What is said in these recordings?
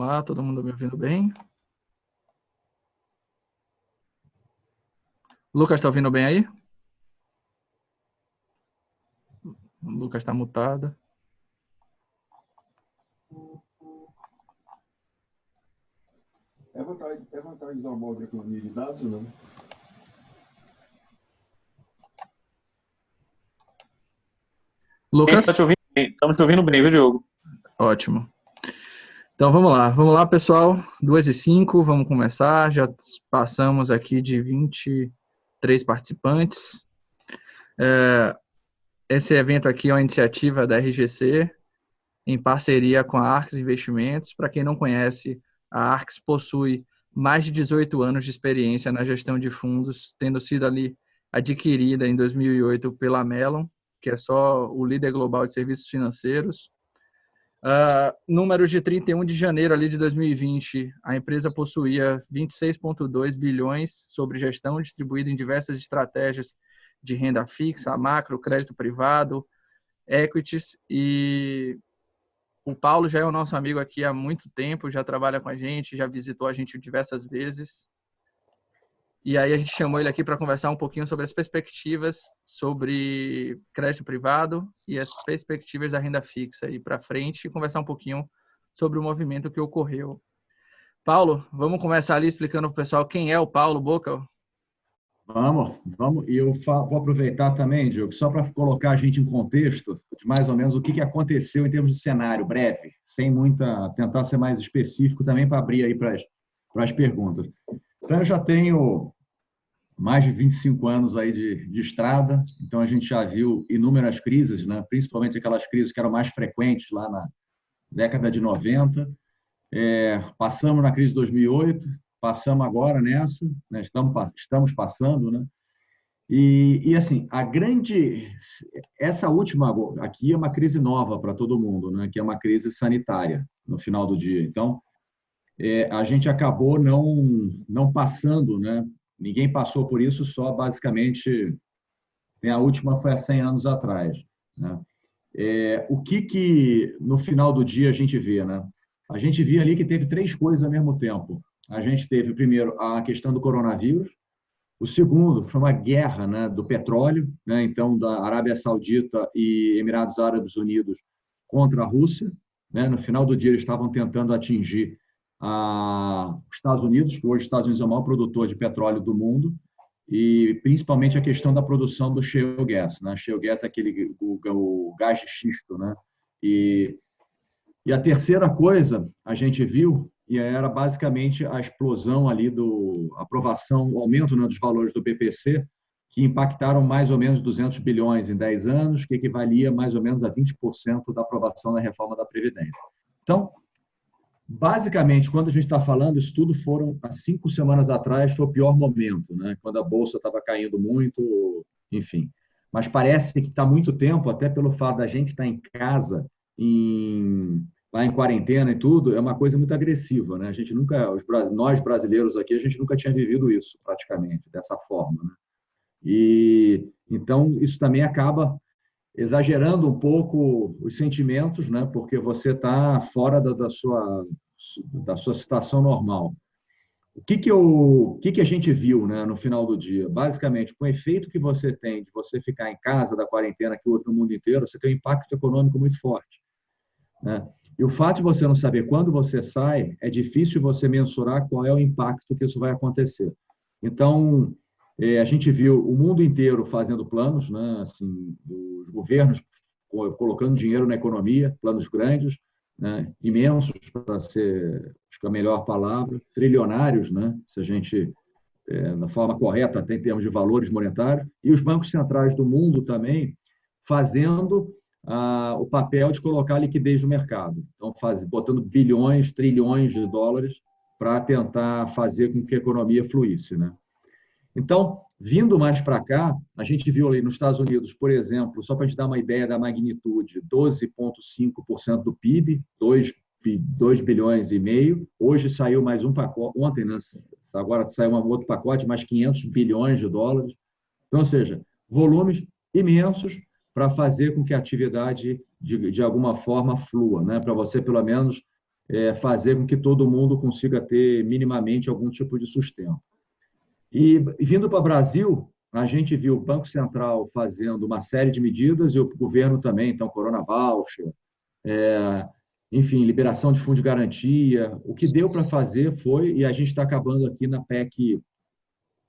lá, todo mundo me ouvindo bem? Lucas, tá ouvindo bem aí? O Lucas está mutado. É vantagem usar o modo de economia de dados ou não? Lucas? Estamos te ouvindo bem, viu, Diogo? Ótimo. Então vamos lá, pessoal. 2h05, vamos começar. Já passamos aqui de 23 participantes. Esse evento aqui é uma iniciativa da RGC, em parceria com a Arx Investimentos. Para quem não conhece, a Arx possui mais de 18 anos de experiência na gestão de fundos, tendo sido ali adquirida em 2008 pela Mellon, que é só o líder global de serviços financeiros. Números de 31 de janeiro ali de 2020, a empresa possuía 26,2 bilhões sobre gestão distribuída em diversas estratégias de renda fixa, macro, crédito privado, equities, e o Paulo já é o nosso amigo aqui há muito tempo, já trabalha com a gente, já visitou a gente diversas vezes. E aí a gente chamou ele aqui para conversar um pouquinho sobre as perspectivas sobre crédito privado e as perspectivas da renda fixa aí para frente e conversar um pouquinho sobre o movimento que ocorreu. Paulo, vamos começar ali explicando para o pessoal quem é o Paulo Boca? Vamos. E eu vou aproveitar também, Diogo, só para colocar a gente em contexto de mais ou menos o que aconteceu em termos de cenário breve, sem tentar ser mais específico também para abrir aí para as perguntas. Então, eu já tenho mais de 25 anos aí de estrada, então a gente já viu inúmeras crises, né? Principalmente aquelas crises que eram mais frequentes lá na década de 90. Passamos na crise de 2008, passamos agora nessa, né? Estamos passando, né? E assim, essa última aqui é uma crise nova para todo mundo, né? Que é uma crise sanitária no final do dia. Então, a gente acabou não passando, né? Ninguém passou por isso, só basicamente, a última foi há 100 anos atrás, né? O que no final do dia a gente vê, né? A gente via ali que teve três coisas ao mesmo tempo. A gente teve, primeiro, a questão do coronavírus. O segundo foi uma guerra, né, do petróleo, né? Então, da Arábia Saudita e Emirados Árabes Unidos contra a Rússia, né? No final do dia, eles estavam tentando atingir os Estados Unidos, que hoje os Estados Unidos é o maior produtor de petróleo do mundo, e principalmente a questão da produção do shale gas, né? Shale gas é o gás de xisto, né? E a terceira coisa a gente viu e era basicamente a explosão ali aprovação, o aumento, né, dos valores do BPC, que impactaram mais ou menos 200 bilhões em 10 anos, que equivalia mais ou menos a 20% da aprovação da reforma da Previdência. Então, basicamente, quando a gente está falando, isso tudo foram há 5 semanas atrás, foi o pior momento, né? Quando a Bolsa estava caindo muito, enfim. Mas parece que está há muito tempo, até pelo fato da gente estar em casa, lá em quarentena e tudo, é uma coisa muito agressiva, né? A gente nunca, nós brasileiros aqui, a gente nunca tinha vivido isso, praticamente, dessa forma, né? E então, isso também acaba exagerando um pouco os sentimentos, né? Porque você está fora da sua situação normal. O que a gente viu, né, no final do dia? Basicamente, com o efeito que você tem de você ficar em casa, da quarentena que houve no mundo inteiro, você tem um impacto econômico muito forte, né? E o fato de você não saber quando você sai, é difícil você mensurar qual é o impacto que isso vai acontecer. Então, a gente viu o mundo inteiro fazendo planos, né? Assim, os governos colocando dinheiro na economia, planos grandes, né? Imensos, para ser, acho que a melhor palavra, trilionários, né? Se a gente, na forma correta, até em termos de valores monetários, e os bancos centrais do mundo também fazendo o papel de colocar a liquidez no mercado. Então, botando bilhões, trilhões de dólares para tentar fazer com que a economia fluísse, né? Então, vindo mais para cá, a gente viu ali nos Estados Unidos, por exemplo, só para a gente dar uma ideia da magnitude, 12,5% do PIB, 2 bilhões e meio. Hoje saiu mais um pacote, ontem, né? Agora saiu um outro pacote, mais 500 bilhões de dólares. Então, ou seja, volumes imensos para fazer com que a atividade, de alguma forma, flua, né? Para você, pelo menos, fazer com que todo mundo consiga ter minimamente algum tipo de sustento. E vindo para o Brasil, a gente viu o Banco Central fazendo uma série de medidas e o governo também, então, Corona Voucher, enfim, liberação de fundo de garantia. O que deu para fazer foi, e a gente está acabando aqui na PEC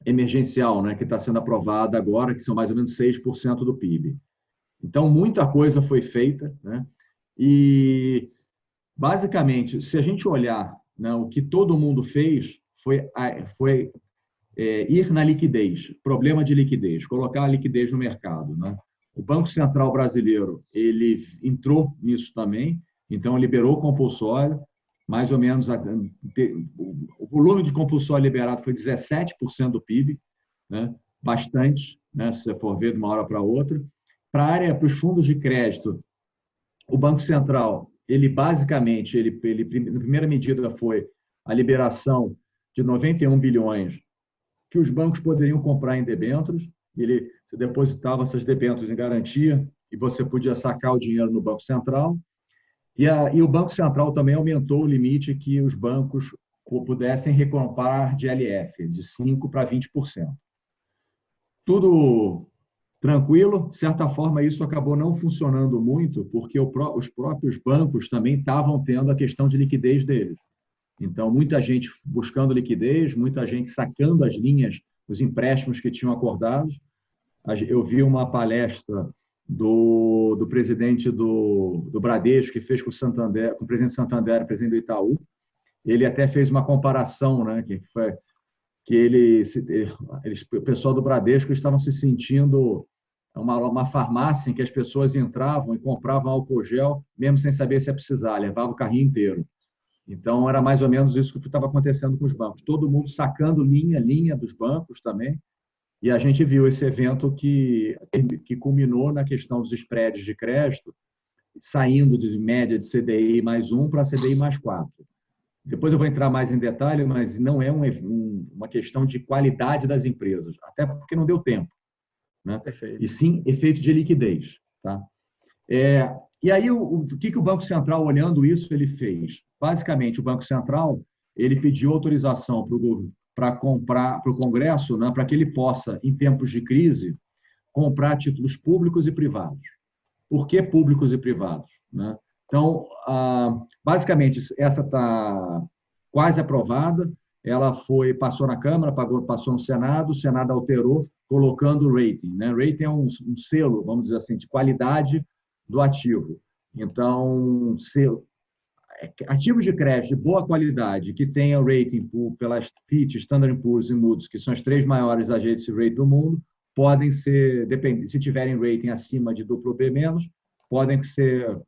emergencial, né, que está sendo aprovada agora, que são mais ou menos 6% do PIB. Então, muita coisa foi feita, né? E, basicamente, se a gente olhar, né, o que todo mundo fez foi ir na liquidez, problema de liquidez, colocar a liquidez no mercado, né? O Banco Central brasileiro, ele entrou nisso também, então liberou o compulsório, mais ou menos, o volume de compulsório liberado foi 17% do PIB, né? Bastante, né? Se você for ver de uma hora para outra. Para os fundos de crédito, o Banco Central, ele basicamente, a primeira medida foi a liberação de 91 bilhões que os bancos poderiam comprar em debêntures, você depositava essas debêntures em garantia e você podia sacar o dinheiro no Banco Central. E o Banco Central também aumentou o limite que os bancos pudessem recomprar de LF, de 5% para 20%. Tudo tranquilo, de certa forma isso acabou não funcionando muito, porque os próprios bancos também estavam tendo a questão de liquidez deles. Então, muita gente buscando liquidez, muita gente sacando as linhas, os empréstimos que tinham acordados. Eu vi uma palestra do presidente do Bradesco, que fez com o presidente do Santander, o presidente do Itaú. Ele até fez uma comparação, né, o pessoal do Bradesco estavam se sentindo uma farmácia em que as pessoas entravam e compravam álcool gel, mesmo sem saber se ia precisar, levava o carrinho inteiro. Então, era mais ou menos isso que estava acontecendo com os bancos. Todo mundo sacando linha dos bancos também. E a gente viu esse evento que culminou na questão dos spreads de crédito, saindo de média de CDI mais 1 para CDI mais 4. Depois eu vou entrar mais em detalhe, mas não é uma questão de qualidade das empresas, até porque não deu tempo, né? Perfeito. E sim efeito de liquidez. Tá? E aí, o que o Banco Central, olhando isso, ele fez? Basicamente, o Banco Central ele pediu autorização para comprar para o Congresso, né, para que ele possa, em tempos de crise, comprar títulos públicos e privados. Por que públicos e privados? Né? Então, basicamente, essa está quase aprovada, ela passou na Câmara, passou no Senado, o Senado alterou, colocando o rating. Né? Rating é um selo, vamos dizer assim, de qualidade do ativo. Então, ativos de crédito de boa qualidade, que tenham rating pelas Fitch, Standard & Poor's e Moody's, que são as 3 maiores agências de rating do mundo, podem ser, se tiverem rating acima de BB-, podem ser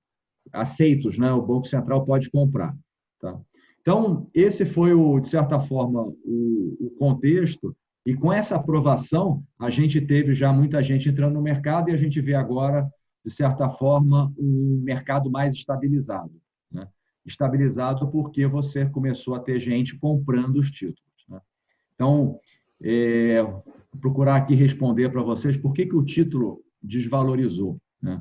aceitos, né? O Banco Central pode comprar. Tá? Então, esse foi, de certa forma, o contexto, e com essa aprovação, a gente teve já muita gente entrando no mercado e a gente vê agora, de certa forma, um mercado mais estabilizado. Né? Estabilizado porque você começou a ter gente comprando os títulos. Né? Então, vou procurar aqui responder para vocês por que o título desvalorizou. Né?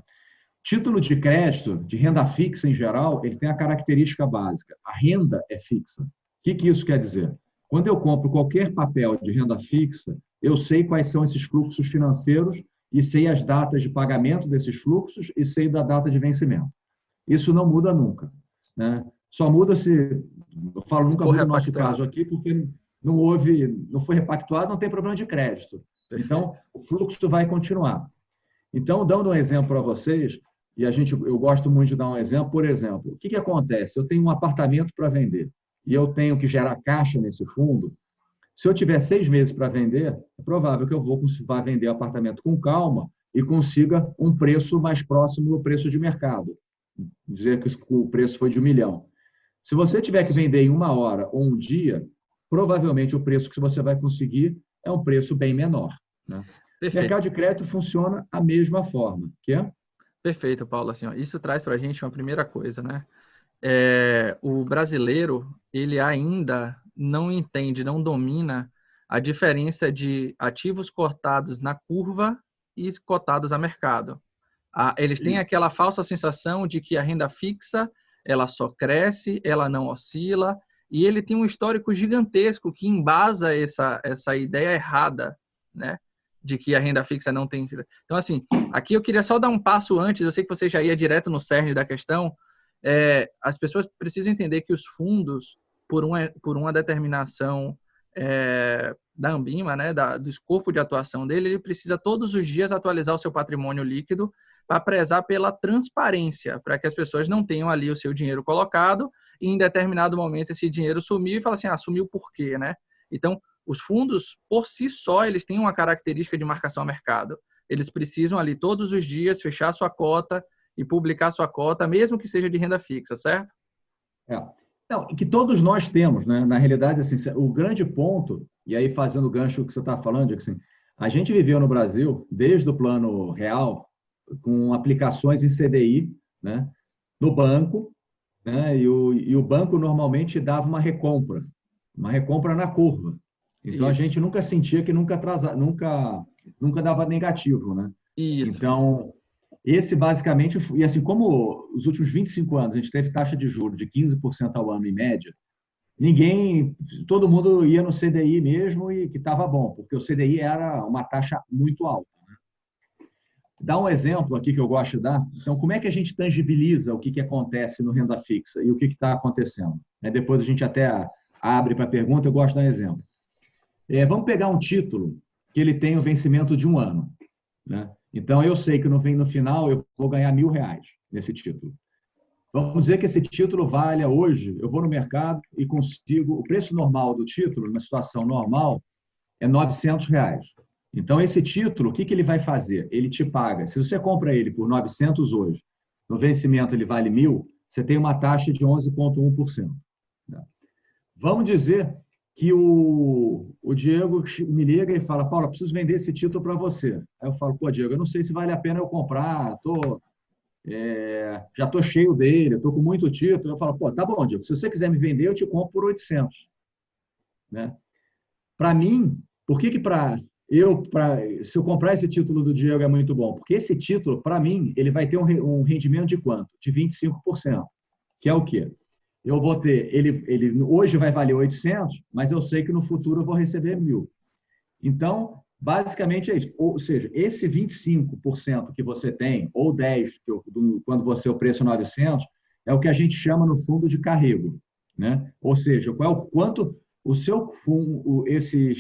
Título de crédito, de renda fixa em geral, ele tem a característica básica. A renda é fixa. O que isso quer dizer? Quando eu compro qualquer papel de renda fixa, eu sei quais são esses fluxos financeiros e sei as datas de pagamento desses fluxos e sei da data de vencimento. Isso não muda nunca. Né? Só muda se... Eu falo nunca no nosso caso aqui, porque não foi repactuado, não tem problema de crédito. Perfeito. Então, o fluxo vai continuar. Então, dando um exemplo para vocês, e eu gosto muito de dar um exemplo, por exemplo, o que acontece? Eu tenho um apartamento para vender e eu tenho que gerar caixa nesse fundo. Se eu tiver 6 meses para vender, é provável que eu vá vender o apartamento com calma e consiga um preço mais próximo do preço de mercado. Dizer que o preço foi de R$1 milhão. Se você tiver que vender em 1 hora ou 1 dia, provavelmente o preço que você vai conseguir é um preço bem menor. Né? O mercado de crédito funciona a mesma forma. Que é? Perfeito, Paulo. Assim, isso traz para a gente uma primeira coisa, né? O brasileiro, ele ainda não entende, não domina a diferença de ativos cotados na curva e cotados a mercado. Eles têm aquela falsa sensação de que a renda fixa ela só cresce, ela não oscila, e ele tem um histórico gigantesco que embasa essa ideia errada, né, de que a renda fixa não tem... Então, assim, aqui eu queria só dar um passo antes, eu sei que você já ia direto no cerne da questão. As pessoas precisam entender que os fundos, por uma determinação da Ambima, né, do escopo de atuação dele, ele precisa todos os dias atualizar o seu patrimônio líquido para prezar pela transparência, para que as pessoas não tenham ali o seu dinheiro colocado e em determinado momento esse dinheiro sumiu e fala assim, sumiu por quê, né? Então, os fundos, por si só, eles têm uma característica de marcação a mercado. Eles precisam ali todos os dias fechar sua cota e publicar sua cota, mesmo que seja de renda fixa, certo? Não, que todos nós temos, né? Na realidade, assim, o grande ponto, e aí fazendo o gancho que você está falando, assim, a gente viveu no Brasil, desde o Plano Real, com aplicações em CDI, né? No banco, né? E o banco normalmente dava uma recompra na curva. Então, Isso. a gente nunca sentia que nunca dava negativo, né? Isso. Então, esse basicamente, e assim, como os últimos 25 anos a gente teve taxa de juros de 15% ao ano em média, todo mundo ia no CDI mesmo e que estava bom, porque o CDI era uma taxa muito alta. Né? Dá um exemplo aqui que eu gosto de dar. Então, como é que a gente tangibiliza o que acontece no renda fixa e o que está acontecendo? Depois a gente até abre para pergunta, eu gosto de dar um exemplo. Vamos pegar um título que ele tem o vencimento de 1 ano. Né? Então, eu sei que no final eu vou ganhar R$1.000 nesse título. Vamos dizer que esse título valha hoje, eu vou no mercado e consigo, o preço normal do título, numa situação normal, é R$900. Então, esse título, o que ele vai fazer? Ele te paga, se você compra ele por 900 hoje, no vencimento ele vale 1.000, você tem uma taxa de 11,1%. Vamos dizer que o Diego me liga e fala, Paulo, eu preciso vender esse título para você. Aí eu falo, pô, Diego, eu não sei se vale a pena eu comprar, já estou cheio dele, estou com muito título. Eu falo, pô, tá bom, Diego, se você quiser me vender, eu te compro por 800. Né? Para mim, se eu comprar esse título do Diego é muito bom? Porque esse título, para mim, ele vai ter um rendimento de quanto? De 25%, que é o quê? Eu vou ter, ele hoje vai valer 800, mas eu sei que no futuro eu vou receber 1.000. Então, basicamente é isso. Ou seja, esse 25% que você tem, ou 10%, quando você o preço 900, é o que a gente chama no fundo de carrego. Né? Ou seja, quanto o seu fundo, esse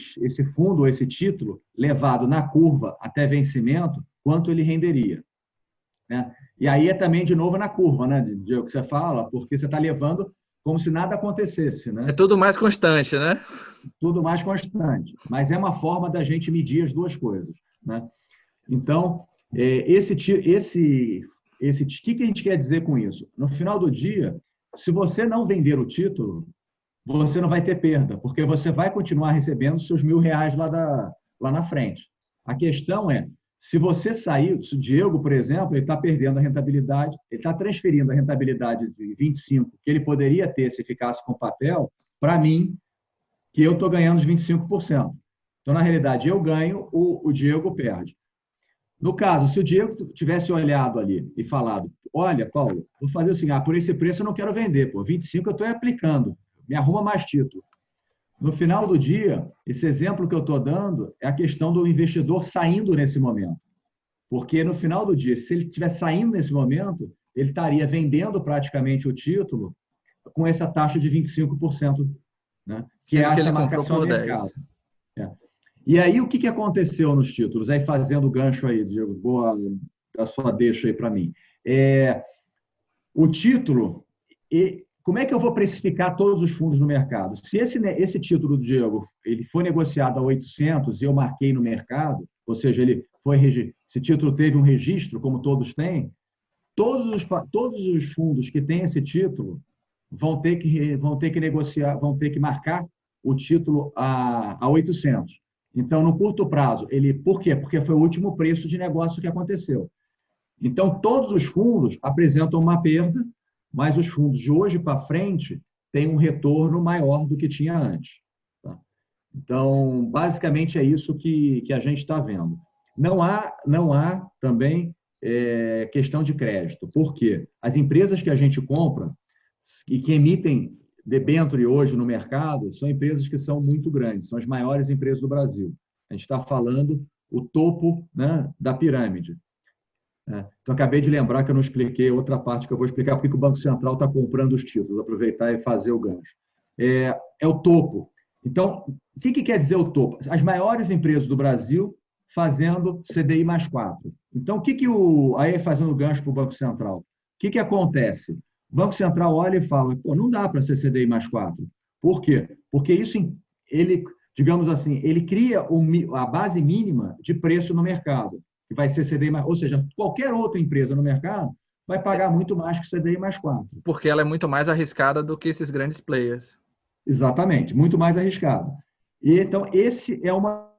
fundo, esse título, levado na curva até vencimento, quanto ele renderia. Né? E aí também, de novo, na curva, né, Diego, que você fala, porque você está levando como se nada acontecesse. Né? É tudo mais constante, né? Tudo mais constante. Mas é uma forma da gente medir as duas coisas. Né? Então, o que a gente quer dizer com isso? No final do dia, se você não vender o título, você não vai ter perda, porque você vai continuar recebendo seus R$1.000 lá na frente. A questão é, se você sair, se o Diego, por exemplo, ele está perdendo a rentabilidade, ele está transferindo a rentabilidade de 25% que ele poderia ter se ficasse com papel, para mim, que eu estou ganhando os 25%. Então, na realidade, eu ganho, o Diego perde. No caso, se o Diego tivesse olhado ali e falado, olha, Paulo, vou fazer assim, por esse preço eu não quero vender, 25% eu estou aplicando, me arruma mais título. No final do dia, esse exemplo que eu estou dando é a questão do investidor saindo nesse momento. Porque no final do dia, se ele estiver saindo nesse momento, ele estaria vendendo praticamente o título com essa taxa de 25%, né? Que é essa marcação de mercado. E aí, o que aconteceu nos títulos? Aí, fazendo o gancho aí, Diego, boa a sua deixa aí para mim. O título... Como é que eu vou precificar todos os fundos no mercado? Se esse título do Diego ele foi negociado a 800 e eu marquei no mercado, ou seja, esse título teve um registro, como todos têm, todos os fundos que têm esse título vão ter que negociar, vão ter que marcar o título a 800. Então, no curto prazo, por quê? Porque foi o último preço de negócio que aconteceu. Então, todos os fundos apresentam uma perda, mas os fundos de hoje para frente têm um retorno maior do que tinha antes. Tá? Então, basicamente é isso que a gente está vendo. Não há também questão de crédito. Por quê? As empresas que a gente compra, e que emitem debênture hoje no mercado são empresas que são muito grandes, são as maiores empresas do Brasil. A gente está falando o topo, né, da pirâmide. Então, acabei de lembrar que eu não expliquei outra parte que eu vou explicar porque o Banco Central está comprando os títulos, aproveitar e fazer o gancho. É o topo. Então, o que quer dizer o topo? As maiores empresas do Brasil fazendo CDI mais 4. Então, aí fazendo gancho para o Banco Central, o que acontece? O Banco Central olha e fala, pô, não dá para ser CDI mais 4. Por quê? Porque isso, ele, digamos assim, ele cria a base mínima de preço no mercado, que vai ser CDI mais, ou seja, qualquer outra empresa no mercado vai pagar muito mais que CDI mais 4. Porque ela é muito mais arriscada do que esses grandes players. Exatamente, muito mais arriscado. E, então, esse é uma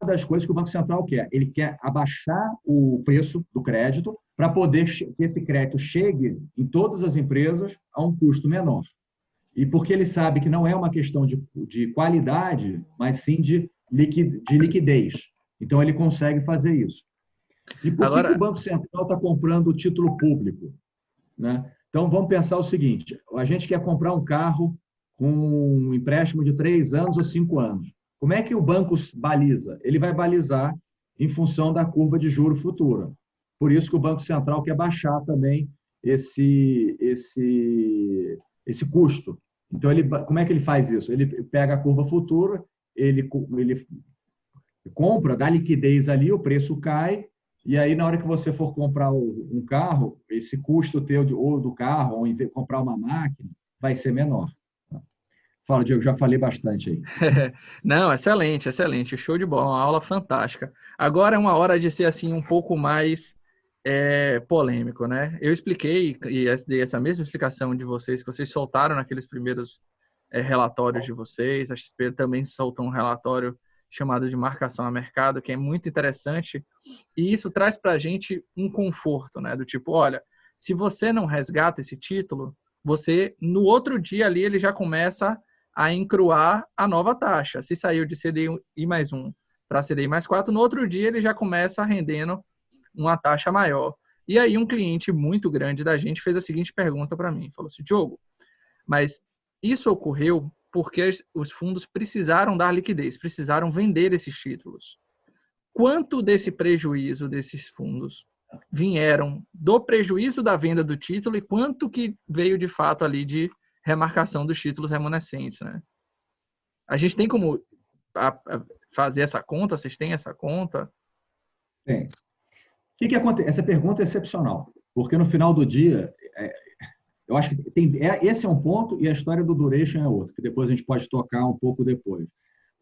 das coisas que o Banco Central quer. Ele quer abaixar o preço do crédito para poder que esse crédito chegue em todas as empresas a um custo menor. E porque ele sabe que não é uma questão de qualidade, mas sim de liquidez. Então, ele consegue fazer isso. E por que o Banco Central está comprando o título público? Né? Então, vamos pensar o seguinte, a gente quer comprar um carro com um empréstimo de 3 anos ou 5 anos. Como é que o banco baliza? Ele vai balizar em função da curva de juro futura. Por isso que o Banco Central quer baixar também esse custo. Então, como é que ele faz isso? Ele pega a curva futura, ele compra, dá liquidez ali, o preço cai, e aí, na hora que você for comprar um carro, esse custo teu ou do carro, ou comprar uma máquina, vai ser menor. Fala, Diego, já falei bastante aí. Não, excelente, excelente. Show de bola, uma aula fantástica. Agora é uma hora de ser assim um pouco mais polêmico, né? Eu expliquei e dei essa mesma explicação de vocês, que vocês soltaram naqueles primeiros relatórios de vocês. A XP também soltou um relatório chamado de marcação a mercado, que é muito interessante. E isso traz para a gente um conforto, né? Do tipo, olha, se você não resgata esse título, você, no outro dia ali, ele já começa a encruar a nova taxa. Se saiu de CDI mais 1 para CDI mais 4, no outro dia ele já começa rendendo uma taxa maior. E aí um cliente muito grande da gente fez a seguinte pergunta para mim. Falou assim, Diogo, mas isso ocorreu porque os fundos precisaram dar liquidez, precisaram vender esses títulos. Quanto desse prejuízo desses fundos vieram do prejuízo da venda do título e quanto que veio de fato ali de remarcação dos títulos remanescentes, né? A gente tem como fazer essa conta? Vocês têm essa conta? Tem. O que acontece? Essa pergunta é excepcional, porque no final do dia, eu acho que esse é um ponto e a história do duration é outro, que depois a gente pode tocar um pouco depois.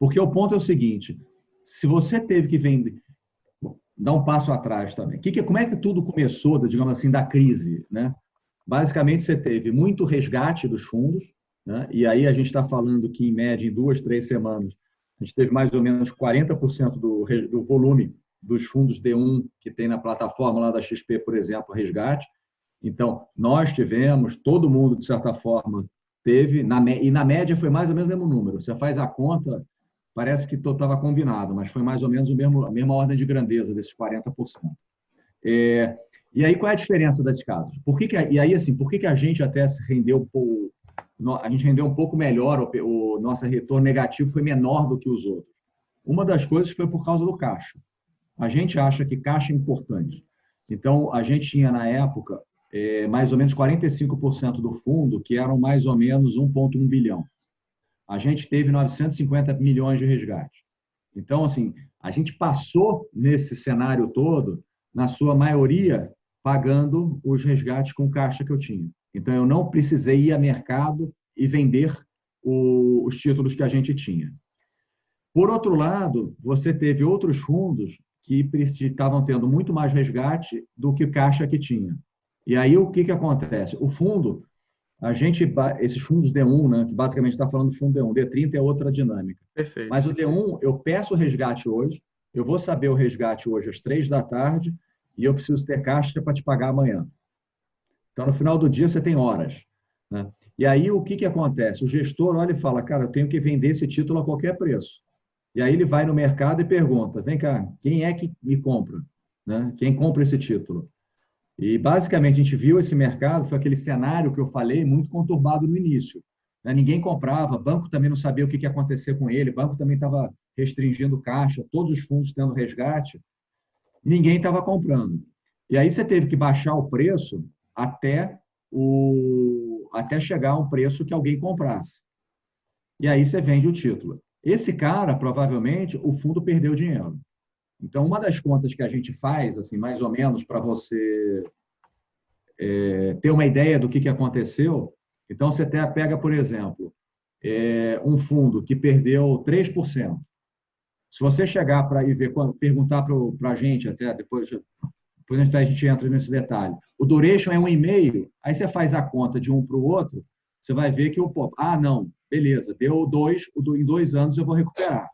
Porque o ponto é o seguinte, se você teve que vender, dar um passo atrás também. Como é que tudo começou, digamos assim, da crise, né? Basicamente, você teve muito resgate dos fundos, né? E aí a gente está falando que, em média, em 2, 3 semanas, a gente teve mais ou menos 40% do volume dos fundos D1 que tem na plataforma lá da XP, por exemplo, resgate. Então, nós tivemos, todo mundo, de certa forma, teve, e na média foi mais ou menos o mesmo número. Você faz a conta, parece que estava combinado, mas foi mais ou menos a mesma ordem de grandeza desses 40%. E aí, qual é a diferença desses casos? Por que a gente até se rendeu um pouco, a gente rendeu um pouco melhor, o nosso retorno negativo foi menor do que os outros? Uma das coisas foi por causa do caixa. A gente acha que caixa é importante. Então, a gente tinha, na época, mais ou menos 45% do fundo, que eram mais ou menos 1,1 bilhão. A gente teve 950 milhões de resgate. Então, assim, a gente passou nesse cenário todo, na sua maioria, pagando os resgates com caixa que eu tinha. Então, eu não precisei ir a mercado e vender os títulos que a gente tinha. Por outro lado, você teve outros fundos que estavam tendo muito mais resgate do que caixa que tinha. E aí, o que acontece? O fundo, esses fundos D1, né, que basicamente está falando do fundo D1, D30 é outra dinâmica. Perfeito. Mas o D1, eu peço o resgate hoje, eu vou saber o resgate hoje às 3 da tarde e eu preciso ter caixa para te pagar amanhã. Então, no final do dia, você tem horas, né? E aí, o que acontece? O gestor olha e fala, cara, eu tenho que vender esse título a qualquer preço. E aí ele vai no mercado e pergunta, vem cá, quem é que me compra? Né? Quem compra esse título? E, basicamente, a gente viu esse mercado, foi aquele cenário que eu falei, muito conturbado no início, né? Ninguém comprava, banco também não sabia o que ia acontecer com ele, banco também estava restringindo caixa, todos os fundos tendo resgate, ninguém estava comprando. E aí você teve que baixar o preço até chegar a um preço que alguém comprasse. E aí você vende o título. Esse cara, provavelmente, o fundo perdeu dinheiro. Então, uma das contas que a gente faz, assim, mais ou menos, para você ter uma ideia do que aconteceu, então você até pega, por exemplo, um fundo que perdeu 3%. Se você chegar para ir ver, perguntar para a gente, até depois a gente entra nesse detalhe, o duration é 1,5, aí você faz a conta de um para o outro, você vai ver que não, beleza, deu 2, em 2 anos eu vou recuperar.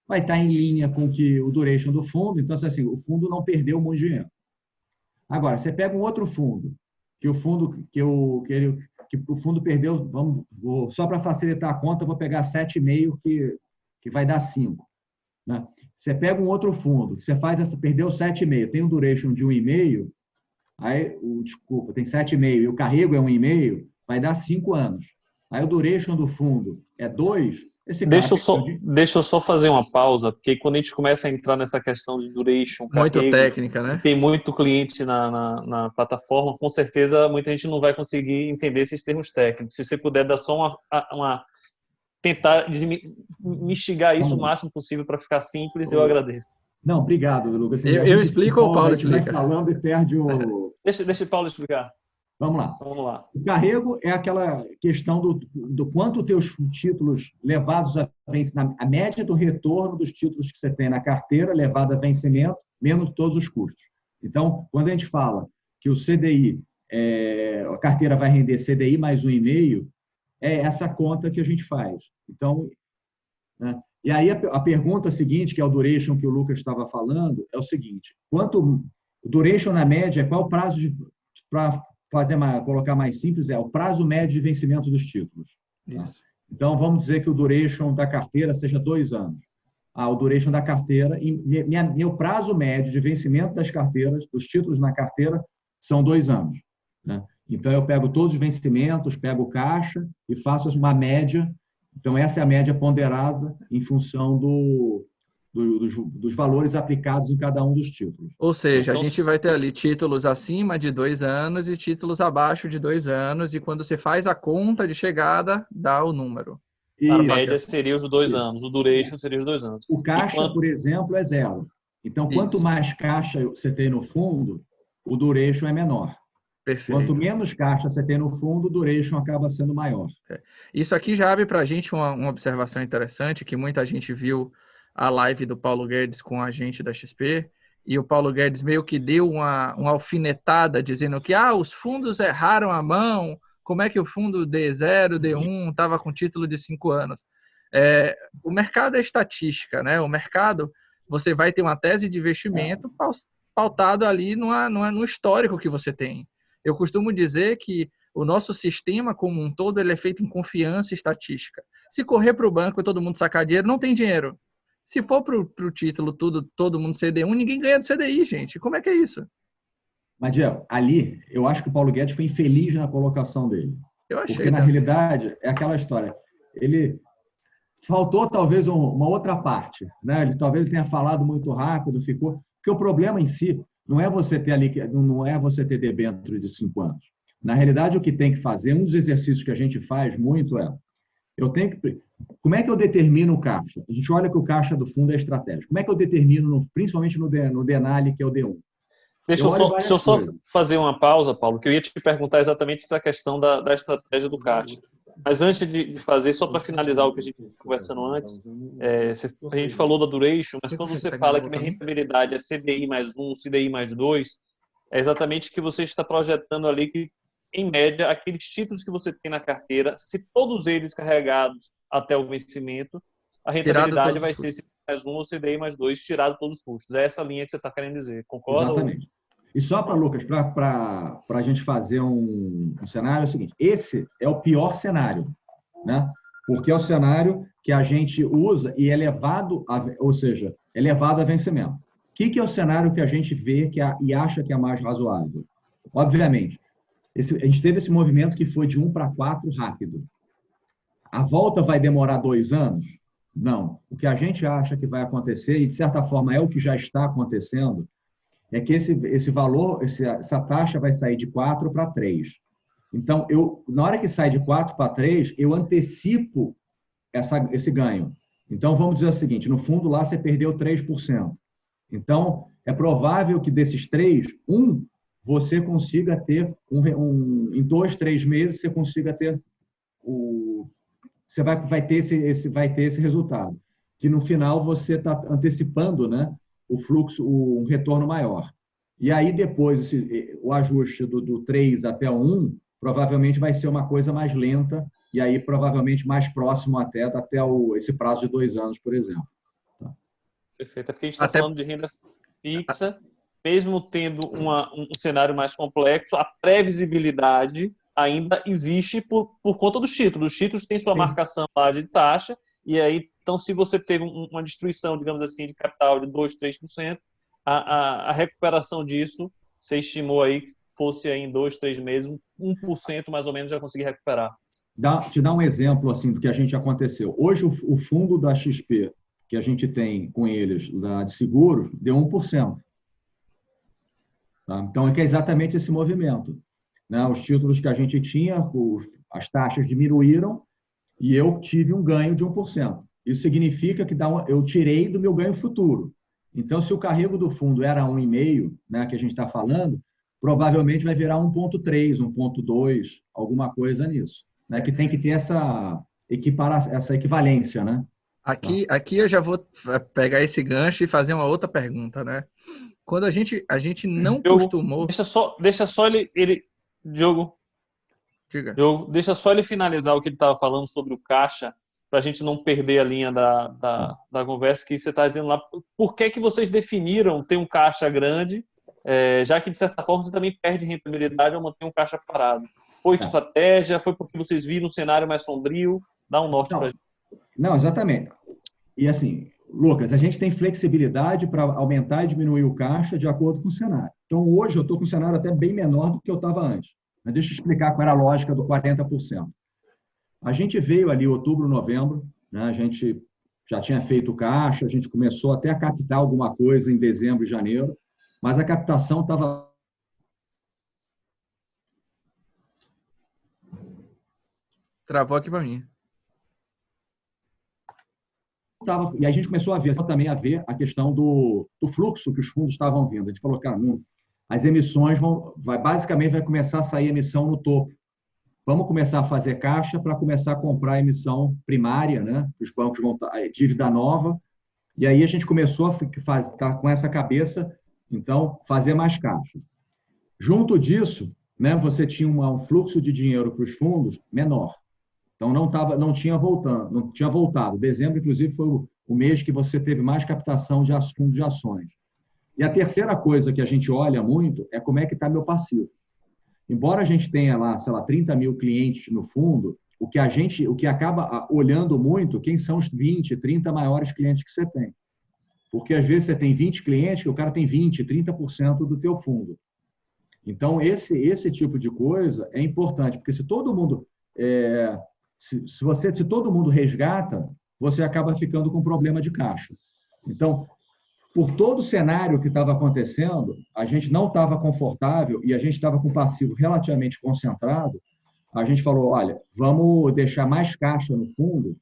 Vai estar em linha com o duration do fundo, então assim, o fundo não perdeu muito dinheiro. Agora, você pega um outro fundo, que o fundo perdeu, só para facilitar a conta, eu vou pegar 7,5, que vai dar 5. Né? Você pega um outro fundo, que você perdeu 7,5, tem um duration de 1,5, desculpa, tem 7,5 e o carrego é 1,5, vai dar 5 anos. Aí o duration do fundo é 2, Deixa eu só fazer uma pausa, porque quando a gente começa a entrar nessa questão de duration, muito carrego, técnica, né? tem muito cliente na plataforma, com certeza muita gente não vai conseguir entender esses termos técnicos. Se você puder dar só tentar desmistigar isso o máximo possível para ficar simples, eu agradeço. Não, obrigado, Lucas. Assim, eu explico ou o Paulo explica? Vai falando e perde o... Deixa o Paulo explicar. Vamos lá. O carrego é aquela questão do quanto teus títulos levados a vencimento, a média do retorno dos títulos que você tem na carteira levado a vencimento, menos todos os custos. Então, quando a gente fala que o CDI, a carteira vai render CDI mais 1,5, é essa conta que a gente faz. Então, né? E aí a pergunta seguinte, que é o duration que o Lucas estava falando, é o seguinte: o duration na média, qual é o prazo para colocar mais simples, é o prazo médio de vencimento dos títulos. Tá? Então, vamos dizer que o duration da carteira seja 2 anos. O duration da carteira, meu prazo médio de vencimento das carteiras, dos títulos na carteira, são 2 anos. Né? Então, eu pego todos os vencimentos, pego o caixa e faço uma média. Então, essa é a média ponderada em função dos valores aplicados em cada um dos títulos. Ou seja, então, a gente vai ter ali títulos acima de 2 anos e títulos abaixo de 2 anos, e quando você faz a conta de chegada, dá o número. A média seria os 2 anos, o duration seria os 2 anos. O caixa, por exemplo, é 0. Então, quanto mais caixa você tem no fundo, o duration é menor. Perfeito. Quanto menos caixa você tem no fundo, o duration acaba sendo maior. Isso aqui já abre para a gente uma observação interessante, que muita gente viu a live do Paulo Guedes com a gente da XP, e o Paulo Guedes meio que deu uma alfinetada, dizendo que os fundos erraram a mão, como é que o fundo D0, D1 estava com título de 5 anos. O mercado é estatística, né? O mercado, você vai ter uma tese de investimento pautado ali no histórico que você tem. Eu costumo dizer que o nosso sistema como um todo ele é feito em confiança estatística. Se correr para o banco e todo mundo sacar dinheiro, não tem dinheiro. Se for para o título todo mundo CDI1, ninguém ganha do CDI, gente. Como é que é isso? Mas, Diego, ali, eu acho que o Paulo Guedes foi infeliz na colocação dele. Eu achei. Porque, na realidade, é aquela história. Ele faltou, talvez, uma outra parte. Né? Talvez ele tenha falado muito rápido, ficou... Porque o problema em si não é você ter debênture de 5 anos. Na realidade, o que tem que fazer, um dos exercícios que a gente faz muito como é que eu determino o caixa? A gente olha que o caixa do fundo é estratégico. Como é que eu determino, principalmente no Denali, que é o D1? Deixa eu só fazer uma pausa, Paulo, que eu ia te perguntar exatamente essa questão da estratégia do caixa. Mas antes de fazer, só para finalizar o que a gente estava conversando antes, a gente falou da duration, mas quando você fala que minha rentabilidade é CDI mais 1, CDI mais 2, é exatamente que você está projetando ali que, em média, aqueles títulos que você tem na carteira, se todos eles carregados até o vencimento, a rentabilidade vai ser CDI mais 1 ou CDI mais 2, tirado todos os custos. É essa linha que você está querendo dizer, concorda? Exatamente. E só para, Lucas, para a gente fazer um cenário, é o seguinte: esse é o pior cenário, né? Porque é o cenário que a gente usa e é levado a vencimento. O que é o cenário que a gente vê e acha que é mais razoável? Obviamente, a gente teve esse movimento que foi de 1 para 4 rápido. A volta vai demorar 2 anos? Não. O que a gente acha que vai acontecer, e de certa forma é o que já está acontecendo, é que esse valor, essa taxa vai sair de 4 para 3. Então, na hora que sai de 4 para 3, eu antecipo esse ganho. Então, vamos dizer o seguinte, no fundo lá você perdeu 3%. Então, é provável que desses 3, você consiga ter, em 2, 3 meses, você consiga ter você vai ter esse resultado. Que no final você está antecipando, né, o fluxo, um retorno maior. E aí depois, o ajuste do 3 até o 1, provavelmente vai ser uma coisa mais lenta, e aí provavelmente mais próximo até esse prazo de 2 anos, por exemplo. Tá? Perfeito. É porque a gente está falando de renda fixa, mesmo tendo um cenário mais complexo, a previsibilidade ainda existe por conta dos títulos. Os títulos têm sua marcação lá de taxa, e aí, então, se você teve uma destruição, digamos assim, de capital de 2%, 3%, a recuperação disso, você estimou aí que fosse aí em 2, 3 meses, 1% mais ou menos já conseguir recuperar. Te dar um exemplo assim do que a gente aconteceu. Hoje, o fundo da XP, que a gente tem com eles, de seguros, deu 1%. Tá? Então, é exatamente esse movimento. Né? Os títulos que a gente tinha, as taxas diminuíram e eu tive um ganho de 1%. Isso significa que eu tirei do meu ganho futuro. Então, se o carrego do fundo era 1,5, né, que a gente está falando, provavelmente vai virar 1,3, 1,2, alguma coisa nisso. Né, que tem que ter essa equivalência, né? Aqui eu já vou pegar esse gancho e fazer uma outra pergunta, né? Quando a gente não Diogo, costumou... Deixa só ele Diogo, deixa só ele finalizar o que ele estava falando sobre o caixa, para a gente não perder a linha da conversa, que você está dizendo lá. Por que vocês definiram ter um caixa grande, já que, de certa forma, você também perde rentabilidade ao manter um caixa parado? Foi estratégia? Foi porque vocês viram um cenário mais sombrio? Dá um norte para a gente. Não, exatamente. E assim, Lucas, a gente tem flexibilidade para aumentar e diminuir o caixa de acordo com o cenário. Então, hoje eu estou com um cenário até bem menor do que eu estava antes. Mas deixa eu explicar qual era a lógica do 40%. A gente veio ali em outubro, novembro, né? A gente já tinha feito caixa, a gente começou até a captar alguma coisa em dezembro e janeiro, mas a captação estava... Travou aqui para mim. E a gente começou também a ver a questão do fluxo que os fundos estavam vindo. A gente falou, cara, as emissões basicamente vai começar a sair emissão no topo. Vamos começar a fazer caixa para começar a comprar emissão primária, né? Os bancos vão dívida nova. E aí a gente começou a estar com essa cabeça, então, fazer mais caixa. Junto disso, né, você tinha um fluxo de dinheiro para os fundos menor. Então, não tinha voltado. Dezembro, inclusive, foi o mês que você teve mais captação de fundos de ações. E a terceira coisa que a gente olha muito é como é que está meu passivo. Embora a gente tenha lá, sei lá, 30 mil clientes no fundo, o que acaba olhando muito, quem são os 20, 30 maiores clientes que você tem. Porque, às vezes, você tem 20 clientes que o cara tem 20, 30% do teu fundo. Então, esse tipo de coisa é importante, porque se todo mundo... Se todo mundo resgata, você acaba ficando com problema de caixa. Então, por todo o cenário que estava acontecendo, a gente não estava confortável e a gente estava com o passivo relativamente concentrado. A gente falou, olha, vamos deixar mais caixa no fundo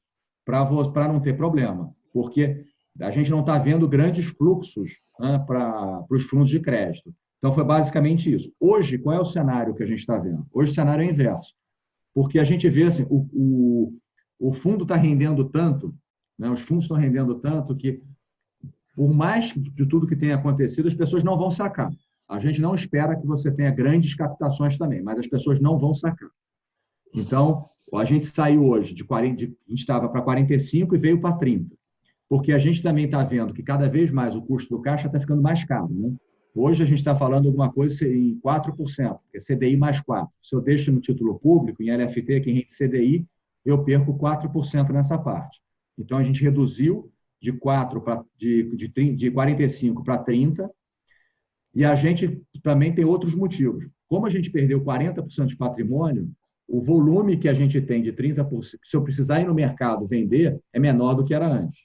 para não ter problema, porque a gente não está vendo grandes fluxos, né, para os fundos de crédito. Então, foi basicamente isso. Hoje, qual é o cenário que a gente está vendo? Hoje o cenário é inverso. Porque a gente vê assim, o fundo está rendendo tanto, né? Os fundos estão rendendo tanto que, por mais de tudo que tenha acontecido, as pessoas não vão sacar. A gente não espera que você tenha grandes captações também, mas as pessoas não vão sacar. Então, a gente saiu hoje a gente estava para 45 e veio para 30. Porque a gente também está vendo que cada vez mais o custo do caixa está ficando mais caro, né? Hoje a gente está falando alguma coisa em 4%, que é CDI mais 4%. Se eu deixo no título público, em LFT, quem rende CDI, eu perco 4% nessa parte. Então, a gente reduziu de 45 para 30, E a gente também tem outros motivos. Como a gente perdeu 40% de patrimônio, o volume que a gente tem de 30%, se eu precisar ir no mercado vender, é menor do que era antes.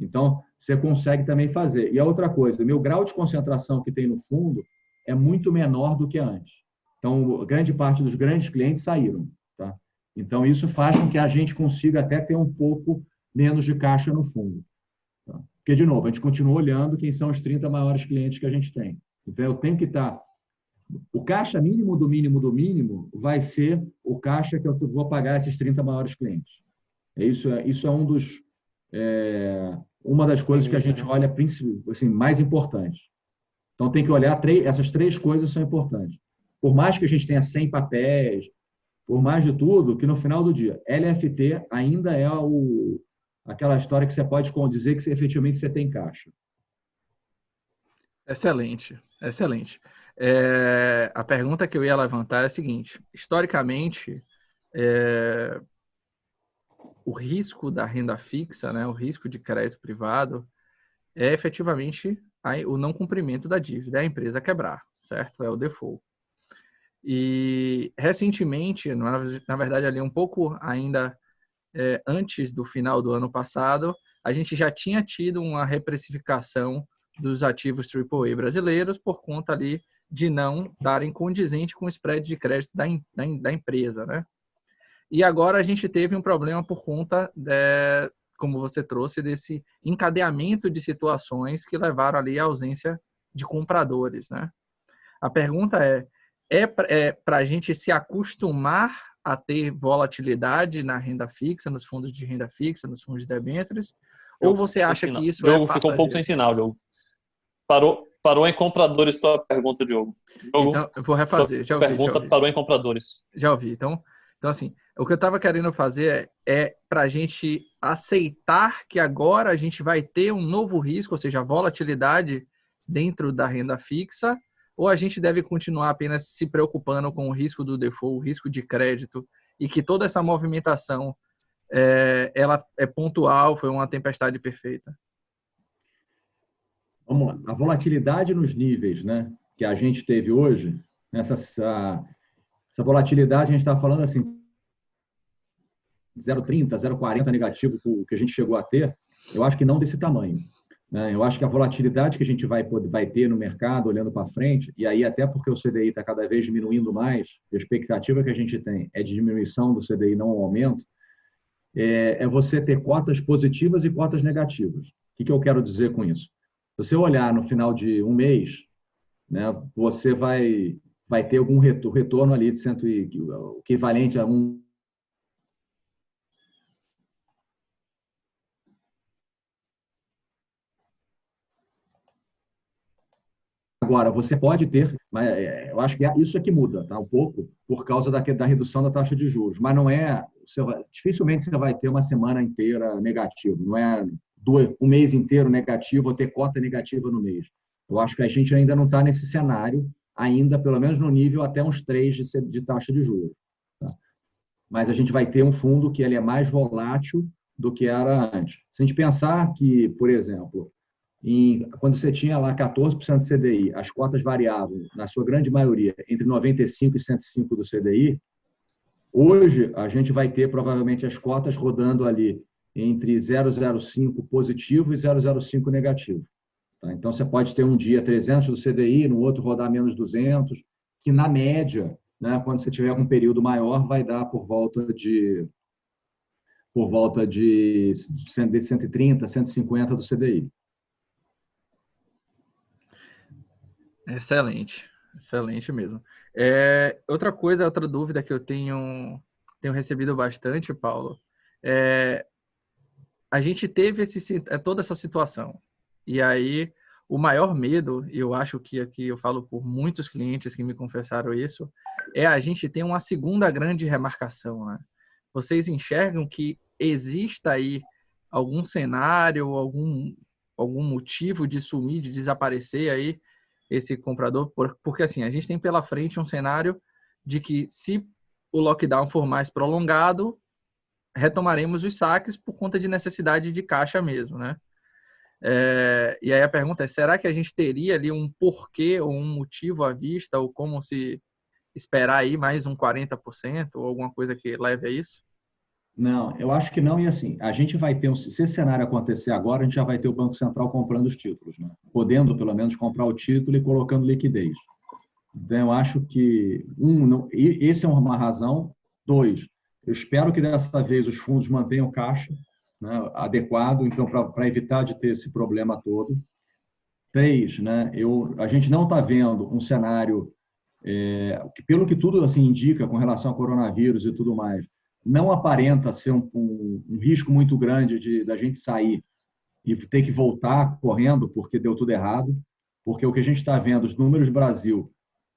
Então, você consegue também fazer. E a outra coisa, meu grau de concentração que tem no fundo é muito menor do que antes. Então, grande parte dos grandes clientes saíram. Tá? Então, isso faz com que a gente consiga até ter um pouco menos de caixa no fundo. Tá? Porque, de novo, a gente continua olhando quem são os 30 maiores clientes que a gente tem. Então, eu tenho que estar... O caixa mínimo do mínimo do mínimo vai ser o caixa que eu vou pagar esses 30 maiores clientes. Isso é uma das coisas que a gente olha assim, mais importantes. Então, tem que olhar, essas 3 coisas são importantes. Por mais que a gente tenha 100 papéis, por mais de tudo, que no final do dia, LFT ainda é aquela história que você pode dizer que efetivamente você tem caixa. Excelente, excelente. A pergunta que eu ia levantar é a seguinte: historicamente, o risco da renda fixa, né, o risco de crédito privado, é efetivamente o não cumprimento da dívida, é a empresa quebrar, certo? É o default. E recentemente, na verdade, ali um pouco ainda antes do final do ano passado, a gente já tinha tido uma reprecificação dos ativos AAA brasileiros por conta ali de não estarem condizente com o spread de crédito da empresa, né? E agora a gente teve um problema por conta, como você trouxe, desse encadeamento de situações que levaram ali à ausência de compradores, né? A pergunta é para a gente se acostumar a ter volatilidade na renda fixa, nos fundos de renda fixa, nos fundos de debêntures, ou você acha que isso Diogo ficou um pouco sem sinal, Diogo. Parou em compradores sua pergunta, Diogo. Então, eu vou refazer. Já ouvi, pergunta parou em compradores. Já ouvi. Então assim, o que eu estava querendo fazer é para a gente aceitar que agora a gente vai ter um novo risco, ou seja, volatilidade dentro da renda fixa, ou a gente deve continuar apenas se preocupando com o risco do default, o risco de crédito, e que toda essa movimentação ela é pontual, foi uma tempestade perfeita? Vamos lá. A volatilidade nos níveis, né, que a gente teve hoje, essa volatilidade, a gente está falando assim, 0,30, 0,40 negativo que a gente chegou a ter, eu acho que não desse tamanho. Né? Eu acho que a volatilidade que a gente vai ter no mercado, olhando para frente, e aí até porque o CDI está cada vez diminuindo mais, a expectativa que a gente tem é de diminuição do CDI, não aumento, é você ter cotas positivas e cotas negativas. O que eu quero dizer com isso? Se você olhar no final de um mês, né, você vai ter algum retorno ali de o equivalente a um... Agora, você pode ter, mas eu acho que isso é que muda, tá? Um pouco, por causa da redução da taxa de juros. Mas não é... dificilmente você vai ter uma semana inteira negativo. Não é um mês inteiro negativo ou ter cota negativa no mês. Eu acho que a gente ainda não está nesse cenário, ainda, pelo menos no nível até uns 3 de taxa de juros. Tá? Mas a gente vai ter um fundo que ele é mais volátil do que era antes. Se a gente pensar que, por exemplo, quando você tinha lá 14% de CDI, as cotas variavam, na sua grande maioria, entre 95% e 105% do CDI, hoje a gente vai ter provavelmente as cotas rodando ali entre 0,05 positivo e 0,05 negativo. Tá? Então, você pode ter um dia 300 do CDI, no outro rodar menos 200, que na média, né, quando você tiver um período maior, vai dar por volta de 130, 150 do CDI. Excelente, excelente mesmo. Outra dúvida que eu tenho recebido bastante, Paulo, a gente teve toda essa situação. E aí, o maior medo, e eu acho que aqui eu falo por muitos clientes que me confessaram isso, é a gente ter uma segunda grande remarcação, né? Vocês enxergam que exista aí algum cenário, algum motivo de sumir, de desaparecer aí esse comprador? Porque assim, a gente tem pela frente um cenário de que se o lockdown for mais prolongado, retomaremos os saques por conta de necessidade de caixa mesmo, né? E aí a pergunta é, será que a gente teria ali um porquê ou um motivo à vista, ou como se esperar aí mais um 40% ou alguma coisa que leve a isso? Não, eu acho que não. E assim, a gente vai ter, se esse cenário acontecer agora, a gente já vai ter o Banco Central comprando os títulos, né? Podendo, pelo menos, comprar o título e colocando liquidez. Então, eu acho que, esse é uma razão. Dois, eu espero que dessa vez os fundos mantenham caixa, né, adequado, então, para evitar de ter esse problema todo. Três, né, a gente não está vendo um cenário, que, pelo que tudo assim, indica com relação ao coronavírus e tudo mais, não aparenta ser um risco muito grande da gente sair e ter que voltar correndo porque deu tudo errado, porque o que a gente está vendo, os números do Brasil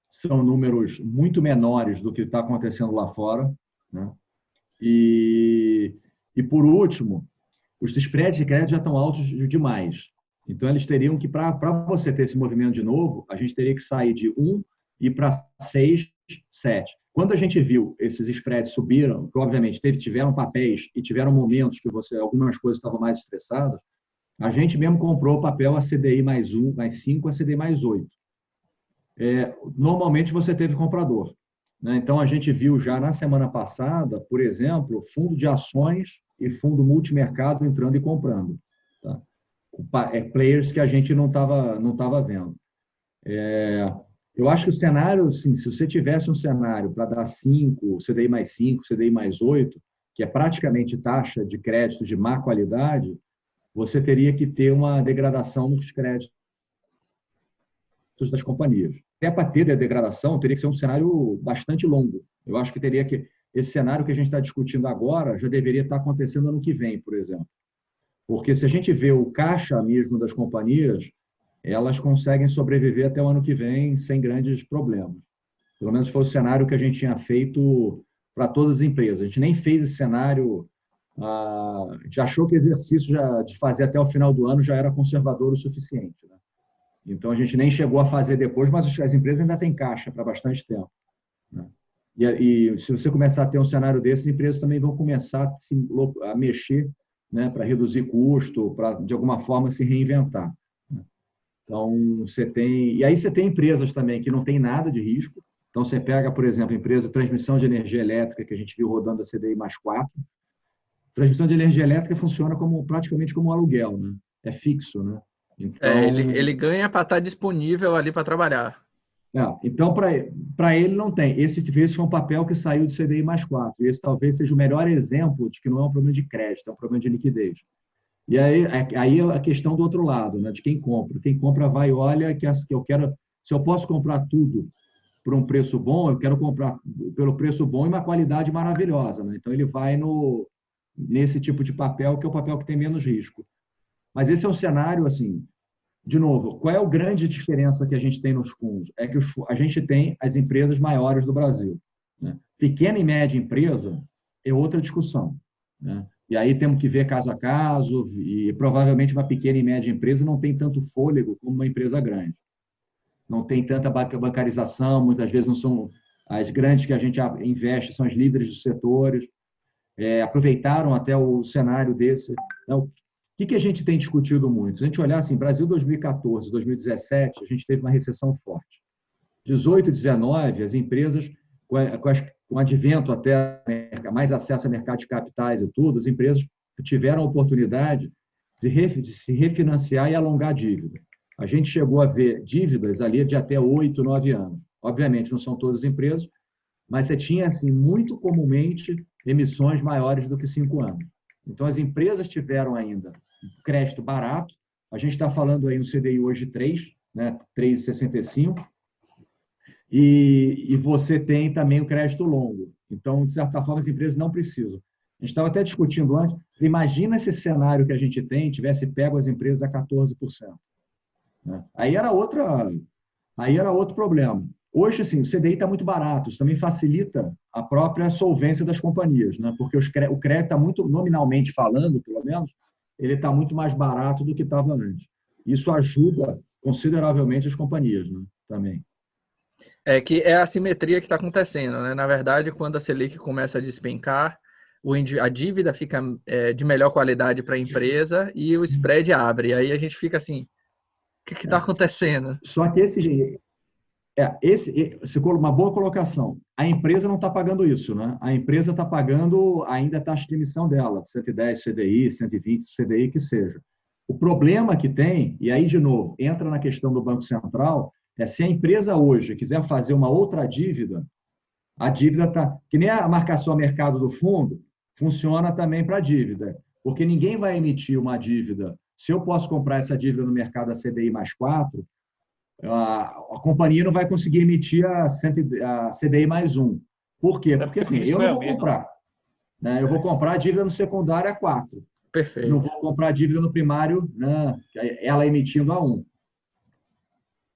são números muito menores do que está acontecendo lá fora, né? E por último, os spreads de crédito já estão altos demais. Então, eles teriam que, para você ter esse movimento de novo, a gente teria que sair de 1 e para 6, 7. Quando a gente viu esses spreads subiram, que obviamente tiveram papéis e tiveram momentos que algumas coisas estavam mais estressadas, a gente mesmo comprou o papel a CDI mais 1, mais 5, a CDI mais 8. Normalmente você teve comprador, né? Então, a gente viu já na semana passada, por exemplo, fundo de ações e fundo multimercado entrando e comprando. Tá? Players que a gente não tava vendo. Eu acho que o cenário, assim, se você tivesse um cenário para dar 5, CDI mais 5, CDI mais 8, que é praticamente taxa de crédito de má qualidade, você teria que ter uma degradação nos créditos das companhias. Até para ter a degradação, teria que ser um cenário bastante longo. Eu acho que esse cenário que a gente está discutindo agora já deveria estar acontecendo ano que vem, por exemplo. Porque se a gente vê o caixa mesmo das companhias, elas conseguem sobreviver até o ano que vem sem grandes problemas. Pelo menos foi o cenário que a gente tinha feito para todas as empresas. A gente nem fez esse cenário, a gente achou que o exercício de fazer até o final do ano já era conservador o suficiente, né? Então, a gente nem chegou a fazer depois, mas as empresas ainda têm caixa para bastante tempo, né? E se você começar a ter um cenário desse, as empresas também vão começar a mexer, né, para reduzir custo, para, de alguma forma, se reinventar, né? Então, e aí você tem empresas também que não tem nada de risco. Então, você pega, por exemplo, a empresa de transmissão de energia elétrica, que a gente viu rodando a CDI mais 4. Transmissão de energia elétrica funciona praticamente como um aluguel, né? É fixo, né? Então, ele ganha para estar disponível ali para trabalhar. Então, para ele não tem. Esse foi um papel que saiu do CDI mais 4. E esse talvez seja o melhor exemplo de que não é um problema de crédito, é um problema de liquidez. E aí a questão do outro lado, né, de quem compra. Quem compra vai e olha que eu quero, se eu posso comprar tudo por um preço bom, eu quero comprar pelo preço bom e uma qualidade maravilhosa, né? Então, ele vai nesse tipo de papel, que é o papel que tem menos risco. Mas esse é um cenário, assim, de novo, qual é a grande diferença que a gente tem nos fundos? É que a gente tem as empresas maiores do Brasil, né? Pequena e média empresa é outra discussão, né? E aí temos que ver caso a caso, e provavelmente uma pequena e média empresa não tem tanto fôlego como uma empresa grande. Não tem tanta bancarização, muitas vezes não são as grandes que a gente investe, são as líderes dos setores, aproveitaram até o cenário desse. Então, o que a gente tem discutido muito? Se a gente olhar assim, Brasil 2014, 2017, a gente teve uma recessão forte. 18 e 19, as empresas, com o advento até mais acesso a mercado de capitais e tudo, as empresas tiveram a oportunidade de se refinanciar e alongar a dívida. A gente chegou a ver dívidas ali de até 8, 9 anos. Obviamente, não são todas as empresas, mas você tinha, assim, muito comumente emissões maiores do que 5 anos. Então, as empresas tiveram ainda crédito barato. A gente está falando aí no CDI hoje 3, né, 3,65. E você tem também o crédito longo. Então, de certa forma, as empresas não precisam. A gente estava até discutindo antes, imagina esse cenário que a gente tivesse pego as empresas a 14%. Né? Aí era outro problema. Hoje, assim, o CDI está muito barato, isso também facilita a própria solvência das companhias, né? Porque o crédito está muito, nominalmente falando, pelo menos, ele está muito mais barato do que estava antes. Isso ajuda consideravelmente as companhias, né? Também. Que é a assimetria que está acontecendo, né? Na verdade, quando a Selic começa a despencar, a dívida fica de melhor qualidade para a empresa e o spread abre. E aí a gente fica assim, o que está acontecendo? Só que esse uma boa colocação. A empresa não está pagando isso, né? A empresa está pagando ainda a taxa de emissão dela, 110 CDI, 120 CDI, que seja. O problema que tem, e aí, de novo, entra na questão do Banco Central, se a empresa hoje quiser fazer uma outra dívida, a dívida está... Que nem a marcação a mercado do fundo, funciona também para a dívida. Porque ninguém vai emitir uma dívida. Se eu posso comprar essa dívida no mercado a CDI mais 4, a companhia não vai conseguir emitir a CDI mais 1. Por quê? Porque assim, eu não vou comprar. Né? Eu vou comprar a dívida no secundário a 4. Perfeito. Não vou comprar a dívida no primário, né? Ela emitindo a 1.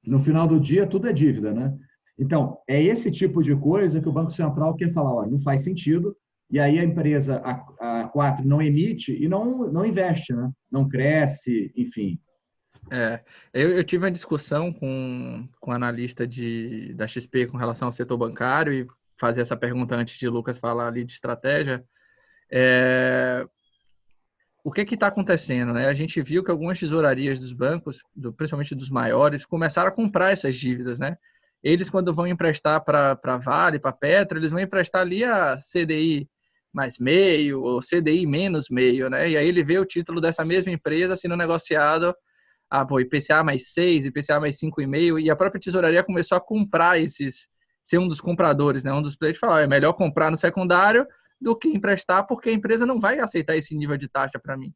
No final do dia, tudo é dívida. Né? Então, é esse tipo de coisa que o Banco Central quer falar, ó, não faz sentido, e aí a empresa a 4 não emite e não investe, né? Não cresce, enfim. Eu tive uma discussão com um analista da XP com relação ao setor bancário e fazer essa pergunta antes de Lucas falar ali de estratégia. O que está acontecendo? Né? A gente viu que algumas tesourarias dos bancos, principalmente dos maiores, começaram a comprar essas dívidas. Né? Eles, quando vão emprestar para Vale, para Petro, eles vão emprestar ali a CDI mais meio ou CDI menos meio. Né? E aí ele vê o título dessa mesma empresa sendo negociado IPCA mais 6, IPCA mais 5,5, e a própria tesouraria começou a comprar ser um dos compradores, né? Um dos players falou, é melhor comprar no secundário do que emprestar, porque a empresa não vai aceitar esse nível de taxa para mim.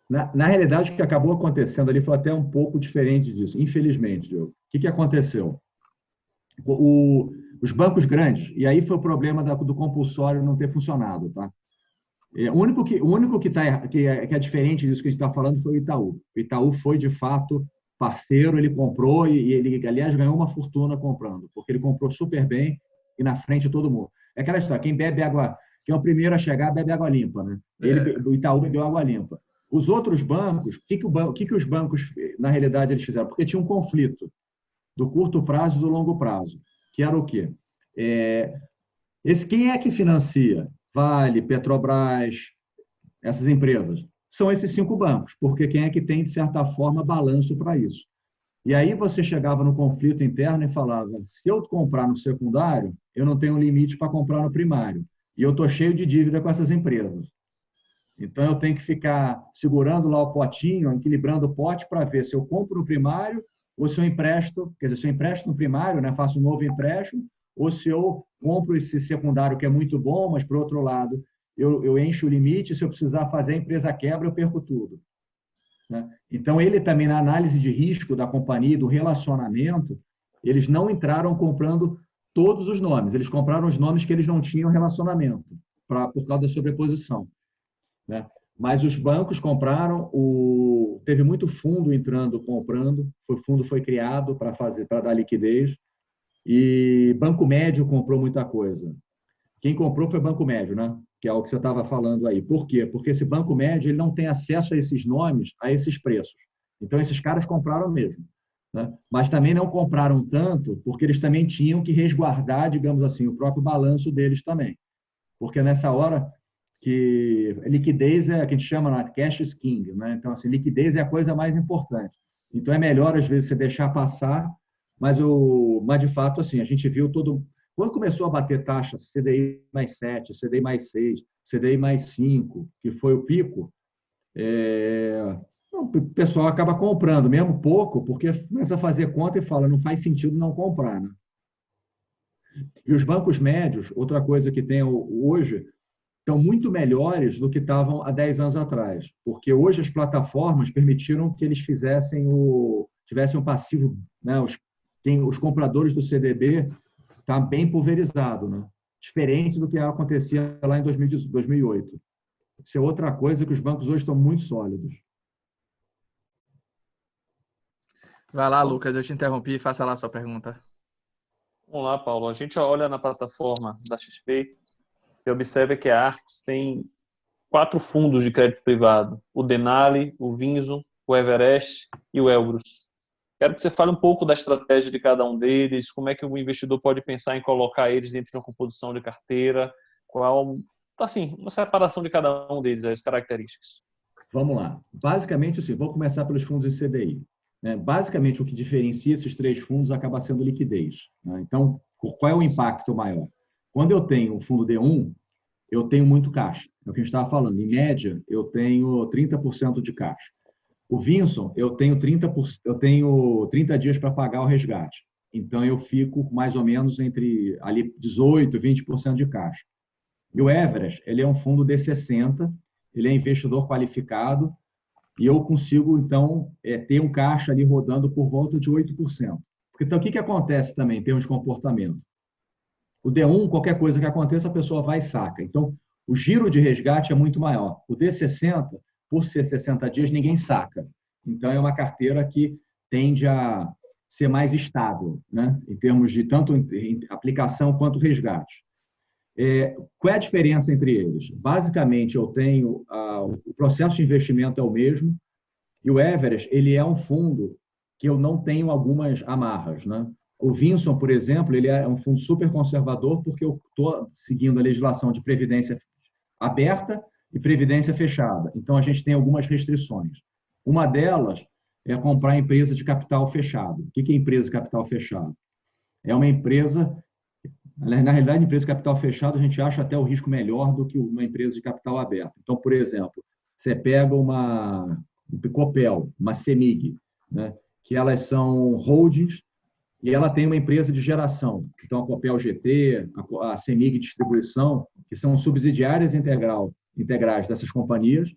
Na realidade, o que acabou acontecendo ali foi até um pouco diferente disso, infelizmente, Diogo. O que aconteceu? Os bancos grandes, e aí foi o problema do compulsório não ter funcionado, tá? O único que é diferente disso que a gente está falando foi o Itaú. O Itaú foi, de fato, parceiro, ele comprou e ele, aliás, ganhou uma fortuna comprando, porque ele comprou super bem e na frente de todo mundo. É aquela história, quem é o primeiro a chegar, bebe água limpa. Né? O Itaú bebeu água limpa. Os outros bancos, o que os bancos, na realidade, eles fizeram? Porque tinha um conflito do curto prazo e do longo prazo, que era o quê? Quem é que financia? Vale, Petrobras, essas empresas. São esses 5 bancos, porque quem é que tem, de certa forma, balanço para isso? E aí você chegava no conflito interno e falava, se eu comprar no secundário, eu não tenho limite para comprar no primário. E eu estou cheio de dívida com essas empresas. Então, eu tenho que ficar segurando lá o potinho, equilibrando o pote para ver se eu compro no primário ou se eu empresto, quer dizer, se eu empresto no primário, né, faço um novo empréstimo, ou se eu compro esse secundário que é muito bom, mas, por outro lado, eu encho o limite, se eu precisar fazer a empresa quebra, eu perco tudo. Né? Então, ele também, na análise de risco da companhia, do relacionamento, eles não entraram comprando todos os nomes, eles compraram os nomes que eles não tinham relacionamento, por causa da sobreposição. Né? Mas os bancos compraram, teve muito fundo entrando, comprando, o fundo foi criado para dar liquidez, e Banco Médio comprou muita coisa. Quem comprou foi Banco Médio, né? Que é o que você estava falando aí. Por quê? Porque esse Banco Médio ele não tem acesso a esses nomes, a esses preços. Então, esses caras compraram mesmo. Né? Mas também não compraram tanto, porque eles também tinham que resguardar, digamos assim, o próprio balanço deles também. Porque nessa hora que liquidez é o que a gente chama, né? Cash is king. Né? Então, assim, liquidez é a coisa mais importante. Então, é melhor, às vezes, você deixar passar, mas de fato, assim, a gente viu todo... Quando começou a bater taxa CDI mais 7, CDI mais 6, CDI mais 5, que foi o pico, o pessoal acaba comprando, mesmo pouco, porque começa a fazer conta e fala, não faz sentido não comprar. Né? E os bancos médios, outra coisa que tem hoje, estão muito melhores do que estavam há 10 anos atrás, porque hoje as plataformas permitiram que eles tivessem um passivo, né? Os compradores do CDB está bem pulverizado, né? Diferente do que acontecia lá em 2008. Isso é outra coisa, que os bancos hoje estão muito sólidos. Vai lá, Lucas, eu te interrompi e faça lá a sua pergunta. Vamos lá, Paulo. A gente olha na plataforma da XP e observa que a Arx tem 4 fundos de crédito privado: o Denali, o Vinson, o Everest e o Elbrus. Quero que você fale um pouco da estratégia de cada um deles, como é que o investidor pode pensar em colocar eles dentro de uma composição de carteira, qual assim, uma separação de cada um deles, as características. Vamos lá. Basicamente, assim, vou começar pelos fundos de CDI. Basicamente, o que diferencia esses 3 fundos acaba sendo liquidez. Então, qual é o impacto maior? Quando eu tenho o fundo D1, eu tenho muito caixa. É o que a gente estava falando. Em média, eu tenho 30% de caixa. O Vinson, eu tenho 30 dias para pagar o resgate. Então, eu fico mais ou menos entre ali 18% e 20% de caixa. E o Everest, ele é um fundo D60, ele é investidor qualificado, e eu consigo, então, ter um caixa ali rodando por volta de 8%. Então, o que acontece também em termos de comportamento? O D1, qualquer coisa que aconteça, a pessoa vai e saca. Então, o giro de resgate é muito maior. O D60, por ser 60 dias, ninguém saca. Então, é uma carteira que tende a ser mais estável, né? Em termos de tanto aplicação quanto resgate. Qual é a diferença entre eles? Basicamente, eu tenho o processo de investimento é o mesmo, e o Everest, ele é um fundo que eu não tenho algumas amarras, né? O Vinson, por exemplo, ele é um fundo super conservador porque eu estou seguindo a legislação de previdência aberta e previdência fechada. Então, a gente tem algumas restrições. Uma delas é comprar empresa de capital fechado. O que é empresa de capital fechado? É uma empresa... Na realidade, empresa de capital fechado, a gente acha até o risco melhor do que uma empresa de capital aberto. Então, por exemplo, você pega uma Copel, uma CEMIG, né, que elas são holdings e ela tem uma empresa de geração. Então, a Copel GT, a CEMIG Distribuição, que são subsidiárias integrais dessas companhias,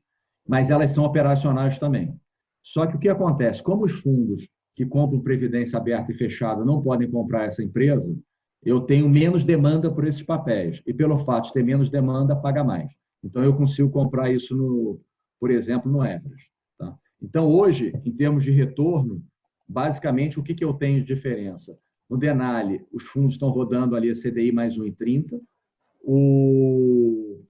mas elas são operacionais também. Só que o que acontece? Como os fundos que compram previdência aberta e fechada não podem comprar essa empresa, eu tenho menos demanda por esses papéis. E pelo fato de ter menos demanda, paga mais. Então, eu consigo comprar isso, por exemplo, no Everest. Tá? Então, hoje, em termos de retorno, basicamente, o que eu tenho de diferença? No Denali, os fundos estão rodando ali a CDI mais 1,30. O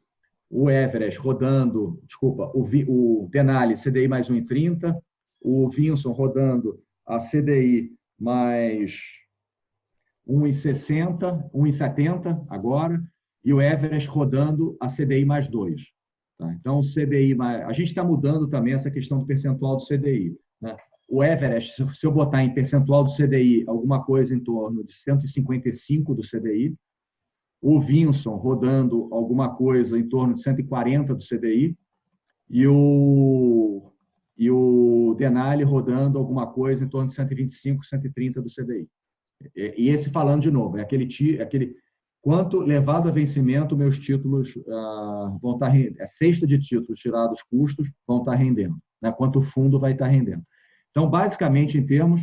Everest rodando, desculpa, o Denali CDI mais 1,30. O Vinson rodando a CDI mais 1,60, 1,70 agora, e o Everest rodando a CDI mais 2. Tá? Então, o CDI a gente está mudando também essa questão do percentual do CDI. Né? O Everest, se eu botar em percentual do CDI alguma coisa em torno de 155 do CDI, o Vinson rodando alguma coisa em torno de 140 do CDI, e o Denali rodando alguma coisa em torno de 125, 130 do CDI. E esse, falando de novo, é aquele quanto levado a vencimento, meus títulos vão estar rendendo. A cesta de títulos tirados os custos vão estar rendendo, né? Quanto o fundo vai estar rendendo. Então, basicamente, em termos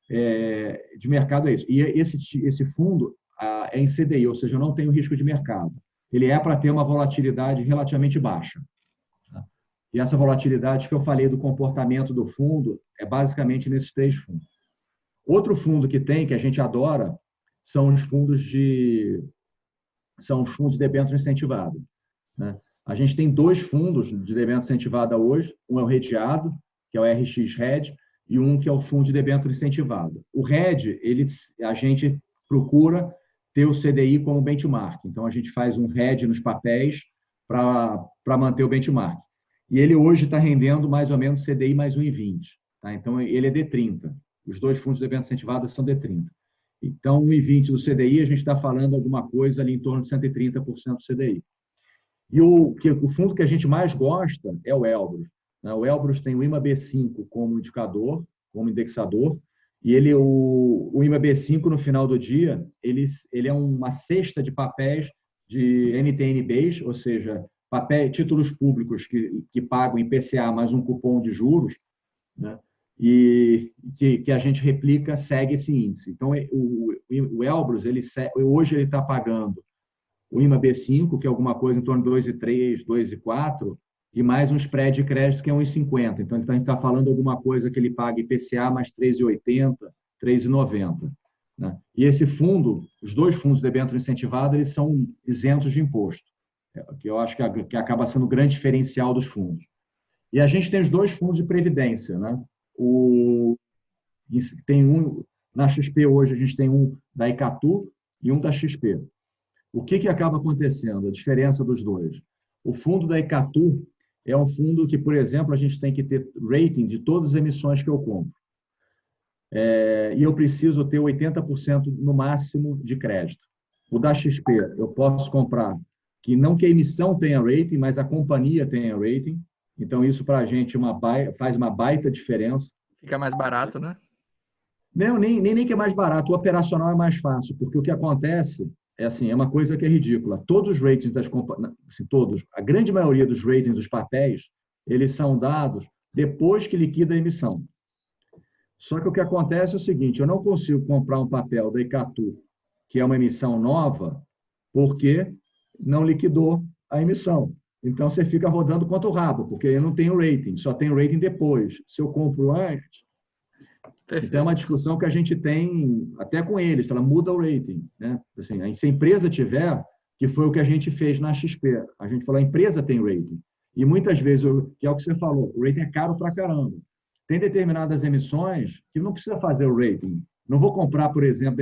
de mercado, é isso. E esse fundo é em CDI, ou seja, eu não tenho risco de mercado. Ele é para ter uma volatilidade relativamente baixa. Tá? E essa volatilidade que eu falei do comportamento do fundo é basicamente nesses 3 fundos. Outro fundo que a gente adora, são os fundos de debênture incentivado. Né? A gente tem 2 fundos de debênture incentivada hoje, um é o REDiado, que é o RX Red, e um que é o fundo de debênture incentivado. O Red, a gente procura ter o CDI como benchmark. Então, a gente faz um Red nos papéis para manter o benchmark. E ele hoje está rendendo mais ou menos CDI mais 1,20. Tá? Então, ele é D30. Os 2 fundos de debênture incentivada são D30. Então, 1,20 do CDI, a gente está falando alguma coisa ali em torno de 130% do CDI. E o fundo que a gente mais gosta é o Elbrus. O Elbrus tem o IMA-B5 como indicador, como indexador, e o IMA-B5, no final do dia, ele é uma cesta de papéis de NTN-Bs, ou seja, títulos públicos que pagam em PCA mais um cupom de juros, né? E que a gente replica, segue esse índice. Então, o Elbrus, hoje ele está pagando o IMA-B5, que é alguma coisa em torno de 2,3, 2,4, e mais um spread de crédito que é 1,50. Então, a gente está falando alguma coisa que ele paga IPCA mais 3,80, 3,90. Né? E esse fundo, os 2 fundos de debênture incentivado, eles são isentos de imposto, que eu acho que acaba sendo o grande diferencial dos fundos. E a gente tem os 2 fundos de previdência, né? Tem na XP hoje, a gente tem um da Icatu e um da XP. O que acaba acontecendo? A diferença dos 2. O fundo da Icatu é um fundo que, por exemplo, a gente tem que ter rating de todas as emissões que eu compro. E eu preciso ter 80% no máximo de crédito. O da XP, eu posso comprar que a emissão tenha rating, mas a companhia tenha rating. Então, isso para a gente faz uma baita diferença. Fica mais barato, né? Não, nem que é mais barato. O operacional é mais fácil, porque o que acontece é uma coisa que é ridícula. Todos os ratings das companhias, assim, a grande maioria dos ratings dos papéis, eles são dados depois que liquida a emissão. Só que o que acontece é o seguinte, eu não consigo comprar um papel da Icatu, que é uma emissão nova, porque não liquidou a emissão. Então, você fica rodando contra o rabo, porque eu não tenho rating, só tenho rating depois. Se eu compro antes... Perfeito. Então, é uma discussão que a gente tem até com eles, fala, muda o rating, né? Assim, se a empresa tiver, que foi o que a gente fez na XP, a gente falou, a empresa tem rating. E muitas vezes, que é o que você falou, o rating é caro pra caramba. Tem determinadas emissões que não precisa fazer o rating. Não vou comprar, por exemplo,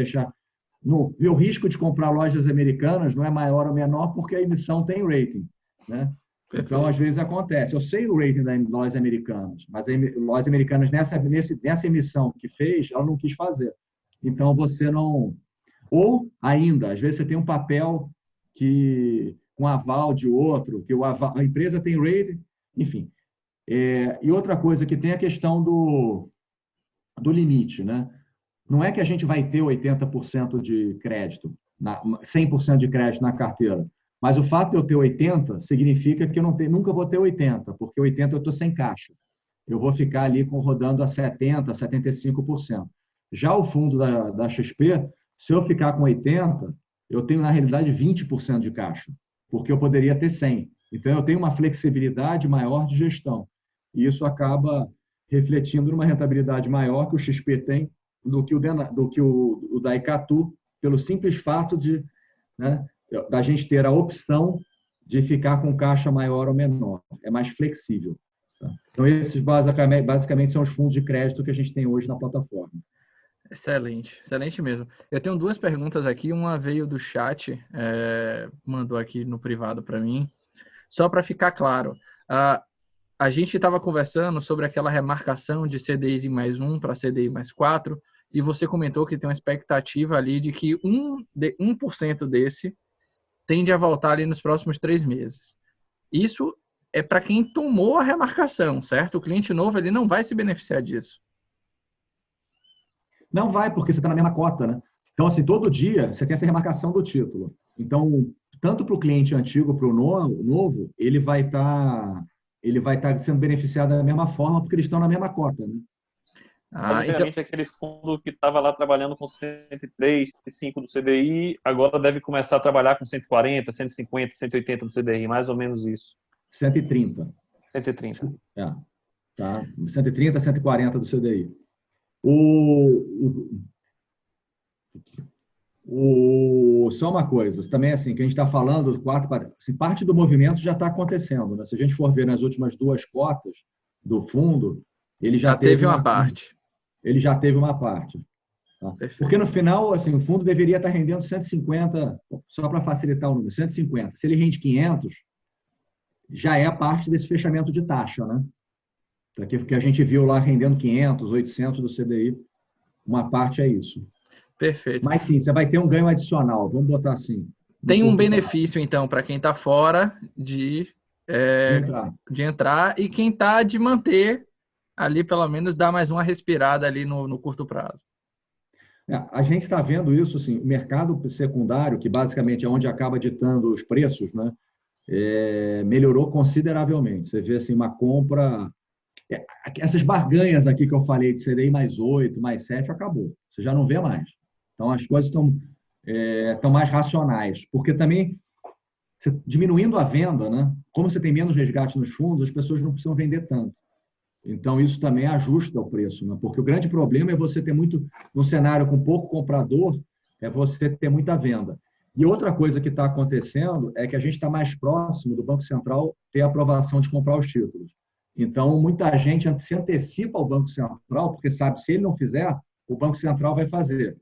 meu risco de comprar lojas americanas não é maior ou menor porque a emissão tem rating, né? Então, às vezes acontece. Eu sei o rating das lojas americanas, mas as lojas americanas, nessa emissão que fez, ela não quis fazer. Então, você não... Ou, ainda, às vezes você tem um papel com aval de outro, que a empresa tem rating, enfim. E outra coisa que tem é a questão do limite, né? Não é que a gente vai ter 80% de crédito, 100% de crédito na carteira. Mas o fato de eu ter 80 significa que eu nunca vou ter 80, porque 80 eu estou sem caixa. Eu vou ficar ali rodando a 70%, 75%. Já o fundo da XP, se eu ficar com 80, eu tenho, na realidade, 20% de caixa, porque eu poderia ter 100. Então, eu tenho uma flexibilidade maior de gestão. E isso acaba refletindo numa rentabilidade maior que o XP tem do que o da Icatu, pelo simples fato da gente ter a opção de ficar com caixa maior ou menor. É mais flexível. Tá? Então, esses basicamente são os fundos de crédito que a gente tem hoje na plataforma. Excelente, excelente mesmo. Eu tenho duas perguntas aqui, uma veio do chat, mandou aqui no privado para mim. Só para ficar claro, a gente estava conversando sobre aquela remarcação de CDI mais 1 para CDI mais 4, e você comentou que tem uma expectativa ali de que 1% desse tende a voltar ali nos próximos 3 meses. Isso é para quem tomou a remarcação, certo? O cliente novo ele não vai se beneficiar disso. Não vai, porque você está na mesma cota, né? Então, assim, todo dia você tem essa remarcação do título. Então, tanto para o cliente antigo, para o novo, ele vai estar sendo beneficiado da mesma forma, porque eles estão na mesma cota, né? Basicamente, então... aquele fundo que estava lá trabalhando com 103, 105 do CDI, agora deve começar a trabalhar com 140, 150, 180 do CDI, mais ou menos isso. 130. 130. Tá? 130, 140 do CDI. Só uma coisa, também assim, que a gente está falando, assim, parte do movimento já está acontecendo, né? Se a gente for ver nas últimas 2 cotas do fundo, ele já teve uma parte. Ele já teve uma parte. Tá? Porque no final, assim, o fundo deveria estar rendendo 150, só para facilitar o número, 150. Se ele rende 500, já é parte desse fechamento de taxa, né? Porque a gente viu lá rendendo 500, 800 do CDI, uma parte é isso. Perfeito. Mas sim, você vai ter um ganho adicional, vamos botar assim. Tem um benefício, então, para quem está fora de entrar e quem está de manter ali, pelo menos, dar mais uma respirada ali no curto prazo. A gente está vendo isso, assim, o mercado secundário, que basicamente é onde acaba ditando os preços, né, melhorou consideravelmente. Você vê assim, uma compra... Essas barganhas aqui que eu falei de CDI mais 8, mais 7, acabou. Você já não vê mais. Então, as coisas estão mais racionais. Porque também, diminuindo a venda, né? Como você tem menos resgate nos fundos, as pessoas não precisam vender tanto. Então, isso também ajusta o preço, né? Porque o grande problema é você ter num cenário com pouco comprador, é você ter muita venda. E outra coisa que está acontecendo é que a gente está mais próximo do Banco Central ter a aprovação de comprar os títulos. Então, muita gente se antecipa ao Banco Central, porque sabe, se ele não fizer, o Banco Central vai fazer.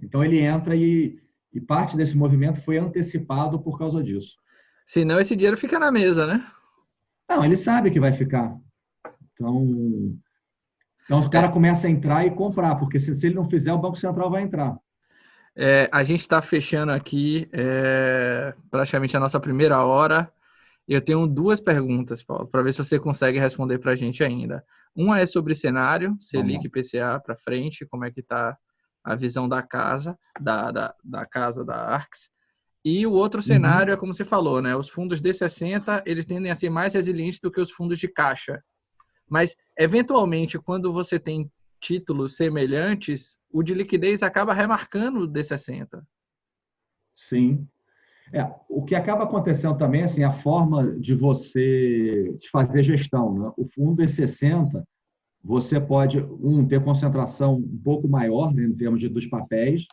Então, ele entra e parte desse movimento foi antecipado por causa disso. Senão esse dinheiro fica na mesa, né? Não, ele sabe que vai ficar. Então o cara começa a entrar e comprar, porque se ele não fizer, o Banco Central vai entrar. A gente está fechando aqui praticamente a nossa primeira hora. Eu tenho 2 perguntas, Paulo, para ver se você consegue responder para a gente ainda. Uma é sobre cenário, Selic e IPCA para frente, como é que está a visão da casa, da casa da Arx. E o outro cenário é como você falou, né? Os fundos D60, eles tendem a ser mais resilientes do que os fundos de caixa. Mas, eventualmente, quando você tem títulos semelhantes, o de liquidez acaba remarcando o D60. Sim. O que acaba acontecendo também, assim, a forma de você fazer gestão, né? O fundo D60, você pode, ter concentração um pouco maior, né, em termos dos papéis,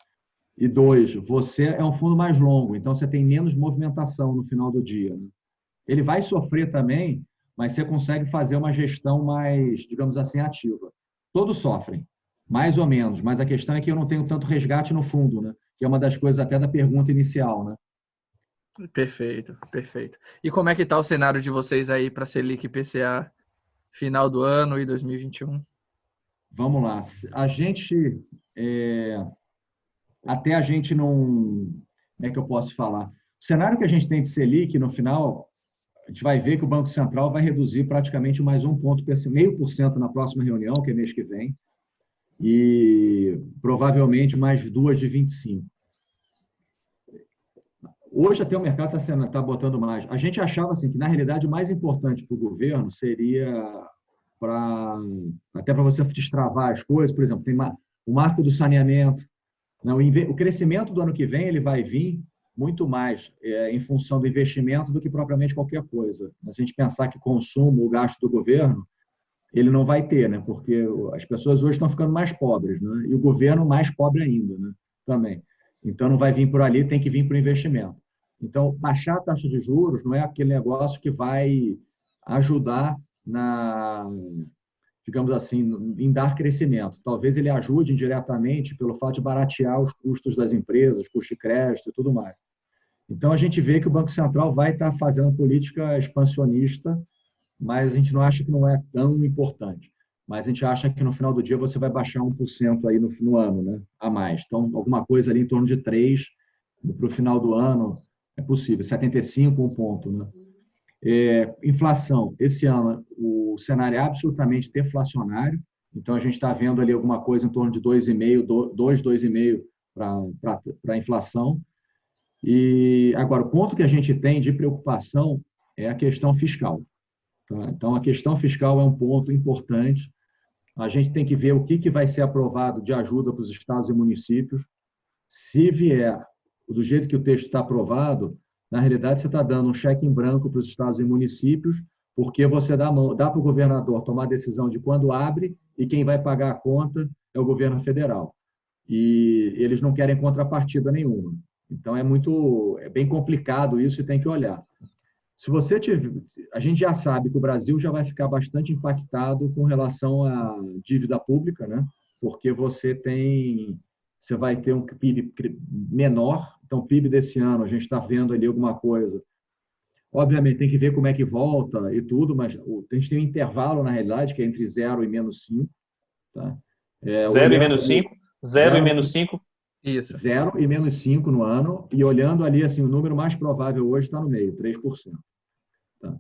e 2, você é um fundo mais longo, então você tem menos movimentação no final do dia, né? Ele vai sofrer também, mas você consegue fazer uma gestão mais, digamos assim, ativa. Todos sofrem, mais ou menos, mas a questão é que eu não tenho tanto resgate no fundo, né? Que é uma das coisas até da pergunta inicial, né? Perfeito, perfeito. E como é que está o cenário de vocês aí para Selic e IPCA final do ano e 2021? Vamos lá. A gente, até a gente não... Como é que eu posso falar? O cenário que a gente tem de Selic, no final, a gente vai ver que o Banco Central vai reduzir praticamente mais 0,5% na próxima reunião, que é mês que vem, e provavelmente mais 2 de 25. Hoje até o mercado está botando mais. A gente achava assim, que, na realidade, o mais importante para o governo seria até para você destravar as coisas. Por exemplo, tem o marco do saneamento. O crescimento do ano que vem ele vai vir muito mais em função do investimento do que propriamente qualquer coisa. Se a gente pensar que consumo, o gasto do governo, ele não vai ter, né? Porque as pessoas hoje estão ficando mais pobres, né? E o governo mais pobre ainda, né? Também. Então, não vai vir por ali, tem que vir para o investimento. Então, baixar a taxa de juros não é aquele negócio que vai ajudar digamos assim, em dar crescimento. Talvez ele ajude indiretamente pelo fato de baratear os custos das empresas, custo de crédito e tudo mais. Então, a gente vê que o Banco Central vai estar fazendo política expansionista, mas a gente não acha que não é tão importante. Mas a gente acha que no final do dia você vai baixar 1% aí no ano, né? A mais. Então, alguma coisa ali em torno de 3% para o final do ano é possível. 75, 1 ponto, né? Inflação. Esse ano, o cenário é absolutamente deflacionário. Então, a gente está vendo ali alguma coisa em torno de 2,5% para a inflação. E, agora, o ponto que a gente tem de preocupação é a questão fiscal. Tá? Então, a questão fiscal é um ponto importante. A gente tem que ver o que vai ser aprovado de ajuda para os estados e municípios. Se vier do jeito que o texto está aprovado, na realidade, você está dando um cheque em branco para os estados e municípios, porque você dá para o governador tomar a decisão de quando abre e quem vai pagar a conta é o governo federal. E eles não querem contrapartida nenhuma. Então, é bem complicado isso e tem que olhar. A gente já sabe que o Brasil já vai ficar bastante impactado com relação à dívida pública, né? Porque você vai ter um PIB menor. Então, o PIB desse ano, a gente está vendo ali alguma coisa. Obviamente, tem que ver como é que volta e tudo, mas a gente tem um intervalo, na realidade, que é entre 0 e menos 5. Tá? 0 e menos 5? 0 e menos 5? Isso. 0 e menos 5 no ano, e olhando ali, assim, o número mais provável hoje está no meio, 3%. Tá?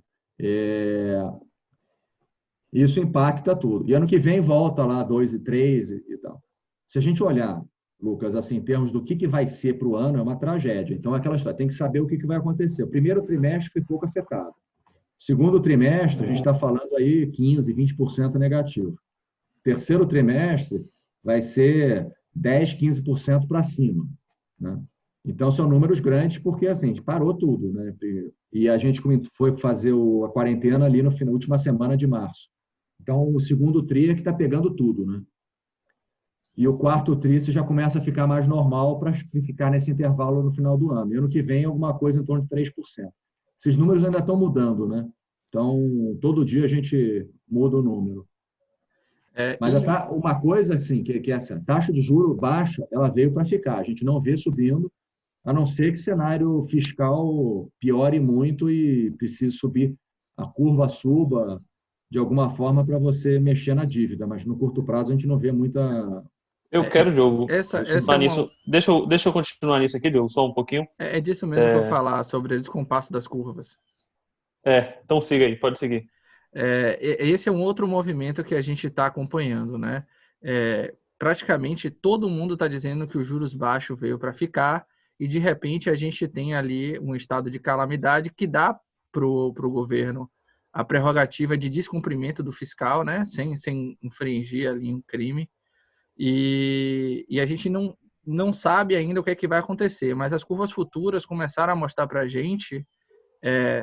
Isso impacta tudo. E ano que vem volta lá 2,3 e tal. Se a gente olhar, Lucas, assim, em termos do que vai ser para o ano, é uma tragédia. Então, aquela história, tem que saber o que vai acontecer. O primeiro trimestre foi pouco afetado. Segundo trimestre, a gente está falando aí 15%, 20% negativo. Terceiro trimestre vai ser 10%, 15% para cima, né? Então, são números grandes porque, assim, a gente parou tudo, né? E a gente foi fazer a quarentena ali na última semana de março. Então, o segundo tri é que está pegando tudo, né? E o quarto tri já começa a ficar mais normal para ficar nesse intervalo no final do ano. E ano que vem, alguma coisa em torno de 3%. Esses números ainda estão mudando, né? Então, todo dia a gente muda o número. Mas uma coisa, assim, que essa taxa de juros baixa, ela veio para ficar. A gente não vê subindo. a não ser que o cenário fiscal piore muito e precise subir, a curva suba de alguma forma para você mexer na dívida, mas no curto prazo a gente não vê muita... Eu quero, Diogo, Essa é continuar uma... nisso. Deixa eu continuar nisso aqui, Diogo, só um pouquinho. É disso mesmo que eu vou falar, sobre o descompasso das curvas. Então siga aí, pode seguir. Esse é um outro movimento que a gente está acompanhando, né? Praticamente todo mundo está dizendo que o juros baixo veio para ficar e, de repente, a gente tem ali um estado de calamidade que dá para o governo a prerrogativa de descumprimento do fiscal, né? Sem infringir ali um crime. E a gente não sabe ainda o que é que vai acontecer, mas as curvas futuras começaram a mostrar para a gente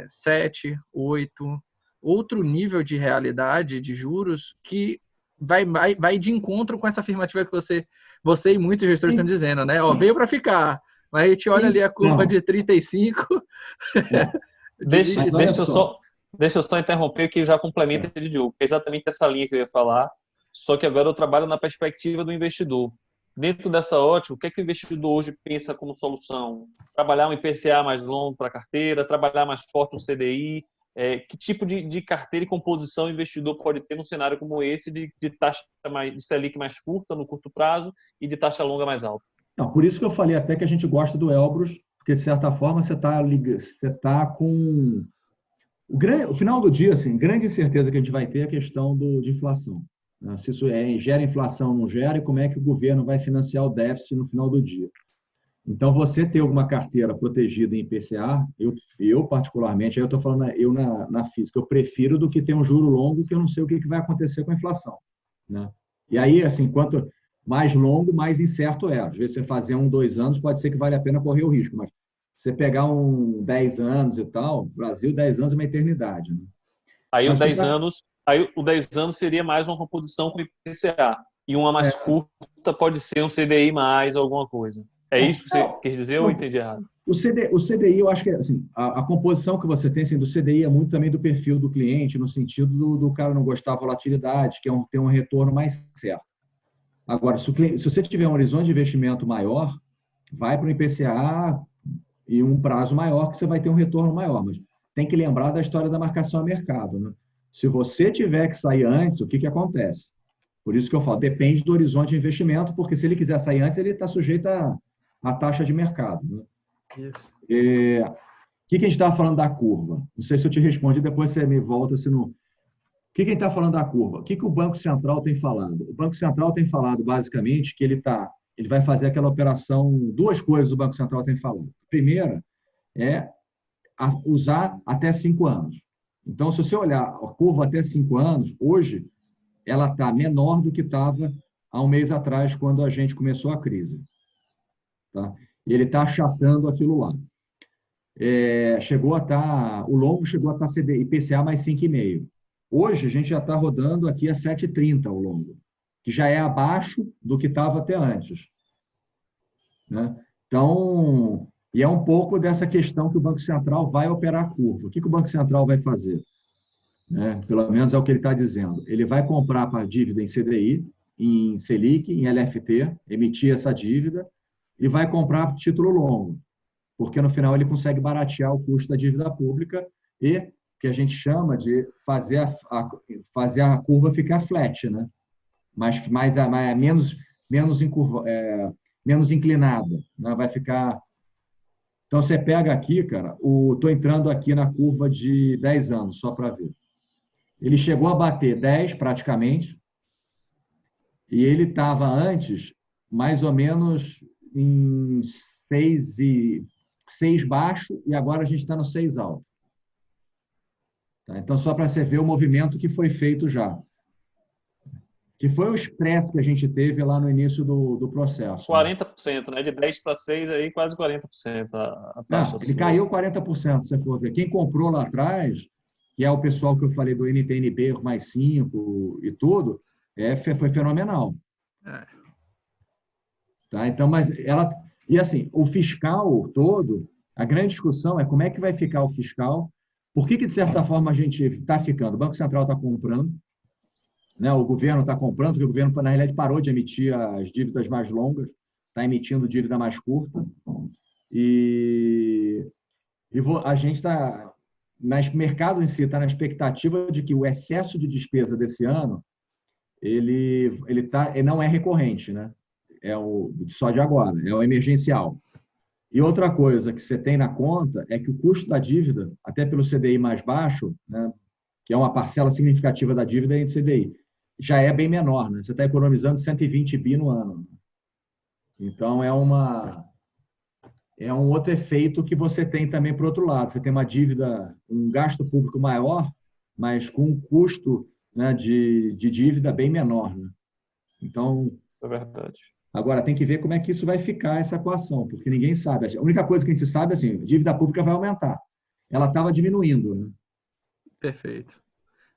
7, 8, outro nível de realidade de juros que vai de encontro com essa afirmativa que você e muitos gestores estão dizendo, né? Veio para ficar, mas a gente olha ali a curva de 35. Deixa eu só interromper que já complementa de Diogo. É exatamente essa linha que eu ia falar, só que agora eu trabalho na perspectiva do investidor. Dentro dessa ótica, o que é que o investidor hoje pensa como solução? Trabalhar um IPCA mais longo para a carteira, trabalhar mais forte um CDI? Que tipo de carteira e composição o investidor pode ter num cenário como esse de taxa de Selic mais curta no curto prazo e de taxa longa mais alta? Não, por isso que eu falei até que a gente gosta do Elbrus, porque, de certa forma, você está com... O final do dia, assim, grande incerteza que a gente vai ter é a questão de inflação. Se isso gera inflação ou não gera, e como é que o governo vai financiar o déficit no final do dia. Então, você ter alguma carteira protegida em IPCA, eu particularmente, aí eu estou falando na física, eu prefiro do que ter um juro longo que eu não sei o que vai acontecer com a inflação, né? E aí, assim, quanto mais longo, mais incerto é. Às vezes, você fazer 1, 2 anos, pode ser que vale a pena correr o risco, mas você pegar 10 anos e tal, Brasil, 10 anos é uma eternidade, né? Aí o 10 anos seria mais uma composição com IPCA. E uma mais curta pode ser um CDI mais alguma coisa. É isso que você quer dizer ou eu entendi errado? O CDI, eu acho que assim, a composição que você tem assim, do CDI é muito também do perfil do cliente, no sentido do cara não gostar da volatilidade, que tem um retorno mais certo. Agora, se você tiver um horizonte de investimento maior, vai para o IPCA e um prazo maior, que você vai ter um retorno maior. Mas tem que lembrar da história da marcação a mercado, né? Se você tiver que sair antes, o que acontece? Por isso que eu falo, depende do horizonte de investimento, porque se ele quiser sair antes, ele está sujeito à taxa de mercado, né? Isso. O que a gente estava falando da curva? Não sei se eu te respondi, depois você me volta se não... O que a gente está falando da curva? O que o Banco Central tem falado? O Banco Central tem falado, basicamente, que ele vai fazer aquela operação... Duas coisas o Banco Central tem falado. A primeira é usar até 5 anos. Então, se você olhar a curva até 5 anos, hoje, ela está menor do que estava há um mês atrás, quando a gente começou a crise. Tá? E ele está achatando aquilo lá. O longo chegou a estar IPCA mais 5,5. Hoje, a gente já está rodando aqui a 7,30 o longo, que já é abaixo do que estava até antes, né? Então, e é um pouco dessa questão que o Banco Central vai operar a curva. O que o Banco Central vai fazer? Né? Pelo menos é o que ele está dizendo. Ele vai comprar para dívida em CDI, em Selic, em LFT, emitir essa dívida, e vai comprar título longo, porque no final ele consegue baratear o custo da dívida pública e que a gente chama de fazer a curva ficar flat, né? Mas menos inclinada, né? Vai ficar... Então, você pega aqui, cara, estou entrando aqui na curva de 10 anos, só para ver. Ele chegou a bater 10 praticamente, e ele estava antes mais ou menos em 6 baixo, e agora a gente está no 6 alto. Tá? Então, só para você ver o movimento que foi feito já. Que foi o expresso que a gente teve lá no início do processo. 40%, né? De 10 para 6, aí quase 40% a taxa. Ele caiu 40%, se você for ver. Quem comprou lá atrás, que é o pessoal que eu falei do NTNB mais 5 e tudo, foi fenomenal. Tá? Então, mas e assim, o fiscal todo, a grande discussão é como é que vai ficar o fiscal, por que de certa forma a gente está ficando? O Banco Central está comprando, né? O governo está comprando, porque o governo, na realidade, parou de emitir as dívidas mais longas, está emitindo dívida mais curta. E a gente está, no mercado em si, está na expectativa de que o excesso de despesa desse ano ele não é recorrente, né? É só de agora, é o emergencial. E outra coisa que você tem na conta é que o custo da dívida, até pelo CDI mais baixo, né, que é uma parcela significativa da dívida em CDI, já é bem menor, né? Você está economizando 120 bi no ano. Então, é um outro efeito que você tem também para o outro lado. Você tem uma dívida, um gasto público maior, mas com um custo, né, de dívida bem menor, né? Então, Isso é verdade. agora tem que ver como é que isso vai ficar, essa equação, porque ninguém sabe. A única coisa que a gente sabe é assim, a dívida pública vai aumentar. Ela estava diminuindo, né? Perfeito.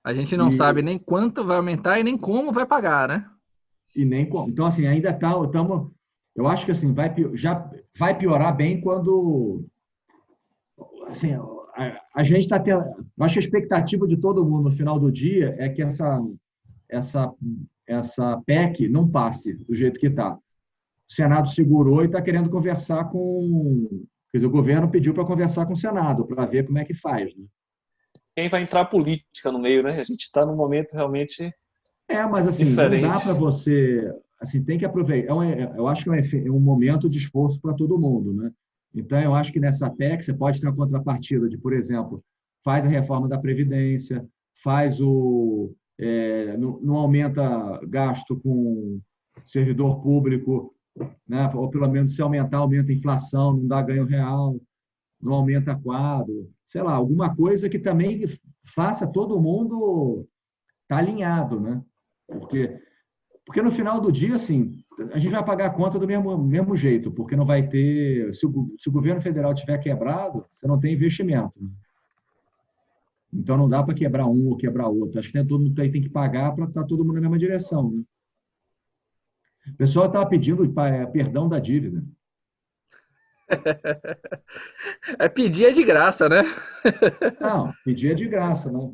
A gente não E, sabe nem quanto vai aumentar e nem como vai pagar, né? e nem como. Então, assim, ainda estamos. Eu acho que assim, já vai piorar bem quando. Assim, a gente está tendo. Eu acho que a expectativa de todo mundo no final do dia é que essa PEC não passe do jeito que está. O Senado segurou e está querendo conversar com. Quer dizer, o governo pediu para conversar com o Senado, para ver como é que faz, né? Quem vai entrar política no meio, né? A gente está num momento realmente Mas assim, diferente. não dá para você. Assim, tem que aproveitar. Eu acho que é um momento de esforço para todo mundo, né? Então, eu acho que nessa PEC você pode ter uma contrapartida de, por exemplo, faz a reforma da Previdência, não aumenta gasto com servidor público, né? Ou pelo menos se aumentar, aumenta a inflação, não dá ganho real, não aumenta quadro, sei lá, alguma coisa que também faça todo mundo estar alinhado, né? Porque no final do dia, assim, a gente vai pagar a conta do mesmo jeito, porque não vai ter. Se o governo federal tiver quebrado, você não tem investimento, né? Então não dá para quebrar um ou quebrar outro. Acho que todo mundo tem que pagar para estar todo mundo na mesma direção, né? O pessoal estava pedindo perdão da dívida. Pedir é de graça, né? Não, pedir é de graça, né?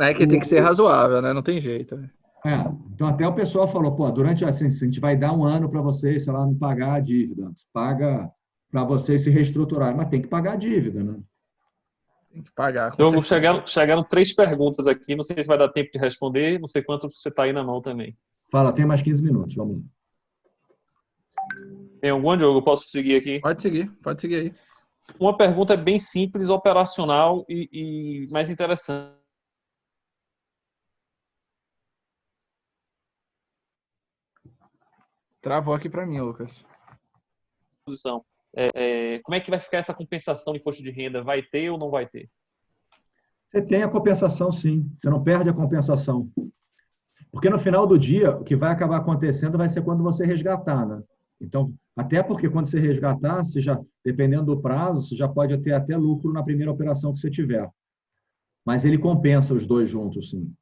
É que tem que ser razoável, né? Não tem jeito. Então, até o pessoal falou, pô, durante assim, a gente vai dar um ano para vocês, sei lá, não pagar a dívida. Paga para vocês se reestruturarem, mas tem que pagar a dívida, né? Tem que pagar. Diogo, chegaram 3 perguntas aqui, não sei se vai dar tempo de responder, não sei quanto você está aí na mão também. Fala, tem mais 15 minutos, vamos lá. Tem algum, Diogo? Eu posso seguir aqui? Pode seguir aí. Uma pergunta bem simples, operacional e mais interessante. Travou aqui para mim, Lucas. Como é que vai ficar essa compensação de imposto de renda? Vai ter ou não vai ter? Você tem a compensação, sim. Você não perde a compensação. Porque no final do dia, o que vai acabar acontecendo vai ser quando você resgatar, né? Então, até porque quando você resgatar, dependendo do prazo, você já pode ter até lucro na primeira operação que você tiver. Mas ele compensa os dois juntos, sim.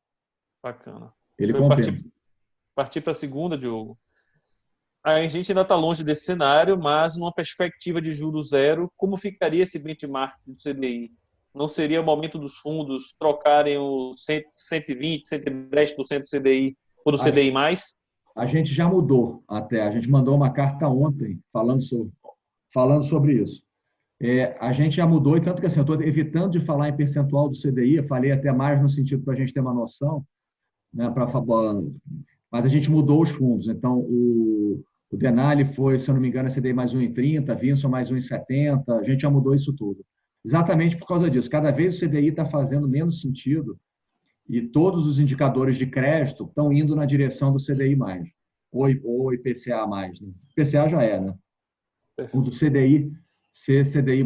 Bacana. Ele compensa. Partir para a segunda, Diogo. A gente ainda está longe desse cenário, mas numa perspectiva de juros zero, como ficaria esse benchmark do CDI? Não seria o momento dos fundos trocarem o 120%, 110% do CDI por o CDI+? A gente já mudou até. A gente mandou uma carta ontem falando sobre isso. A gente já mudou, e tanto que assim, eu estou evitando de falar em percentual do CDI, eu falei até mais no sentido para a gente ter uma noção, né, mas a gente mudou os fundos. Então, o Denali foi, se eu não me engano, CDI mais 1,30, Vinson mais 1,70, a gente já mudou isso tudo. Exatamente por causa disso. Cada vez o CDI está fazendo menos sentido e todos os indicadores de crédito estão indo na direção do CDI+, ou IPCA+. Né? IPCA já é, né? O do CDI ser CDI+.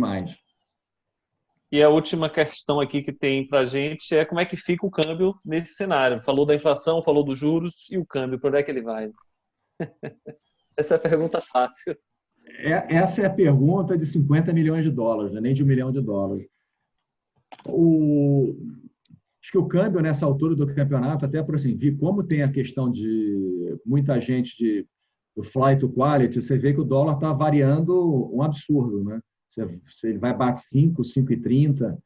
E a última questão aqui que tem para a gente é como é que fica o câmbio nesse cenário. Falou da inflação, falou dos juros, e o câmbio, para onde é que ele vai? Essa é a pergunta fácil. Essa é a pergunta de 50 milhões de dólares, né? Nem de $1 milhão. Acho que o câmbio, nessa altura do campeonato, até por assim, vi como tem a questão de muita gente do flight to quality, você vê que o dólar está variando um absurdo, né? Ele vai bater 5,30.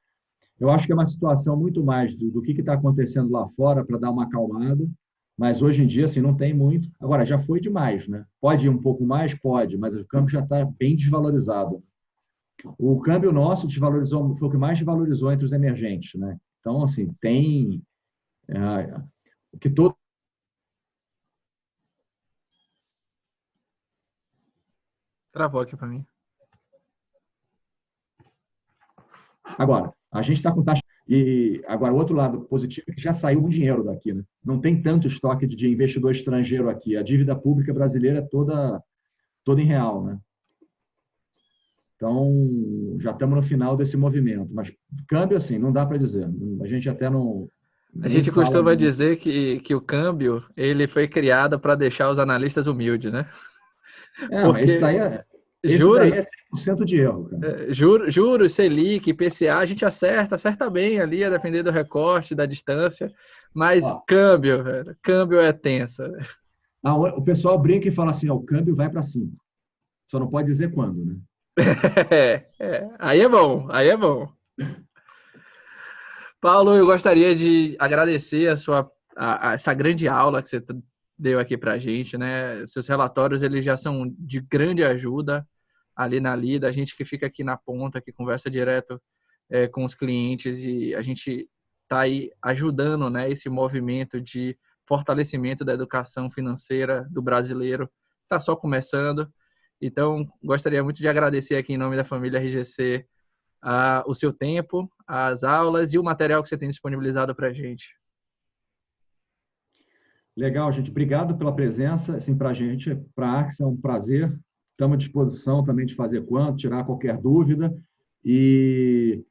Eu acho que é uma situação muito mais do que está acontecendo lá fora para dar uma acalmada. Mas hoje em dia, assim, não tem muito. Agora, já foi demais, né? Pode ir um pouco mais? Pode, mas o câmbio já está bem desvalorizado. O câmbio nosso desvalorizou, foi o que mais desvalorizou entre os emergentes, né? Então, assim, tem o que todo. Travou aqui para mim. Agora, a gente está com taxa. E agora, o outro lado positivo é que já saiu o dinheiro daqui, né? Não tem tanto estoque de investidor estrangeiro aqui. A dívida pública brasileira é toda em real, né? Então, já estamos no final desse movimento. Mas câmbio, assim, não dá para dizer. A gente até não. A gente costuma dizer que o câmbio ele foi criado para deixar os analistas humildes, né? Porque esse daí é 100% de erro, cara. Juros, Selic, IPCA, a gente acerta bem ali, a depender do recorte, da distância. Mas câmbio, velho, câmbio é tensa. O pessoal brinca e fala assim, o câmbio vai para 5. Só não pode dizer quando, né? Aí é bom. Paulo, eu gostaria de agradecer essa grande aula que você deu aqui para a gente, né? Seus relatórios eles já são de grande ajuda ali na lida, a gente que fica aqui na ponta, que conversa direto com os clientes e a gente está aí ajudando, né, esse movimento de fortalecimento da educação financeira do brasileiro. Está só começando. Então, gostaria muito de agradecer aqui em nome da família RGC o seu tempo, as aulas e o material que você tem disponibilizado para a gente. Legal, gente. Obrigado pela presença. Assim, para a gente, para a Arx, é um prazer. Estamos à disposição também de fazer quanto, tirar qualquer dúvida. E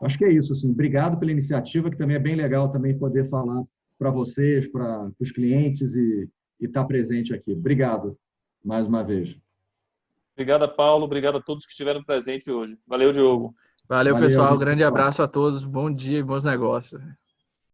acho que é isso. Assim, obrigado pela iniciativa, que também é bem legal também poder falar para vocês, para os clientes e estar presente aqui. Obrigado mais uma vez. Obrigado, Paulo. Obrigado a todos que estiveram presentes hoje. Valeu, Diogo. Valeu, pessoal. Grande abraço a todos. Bom dia e bons negócios.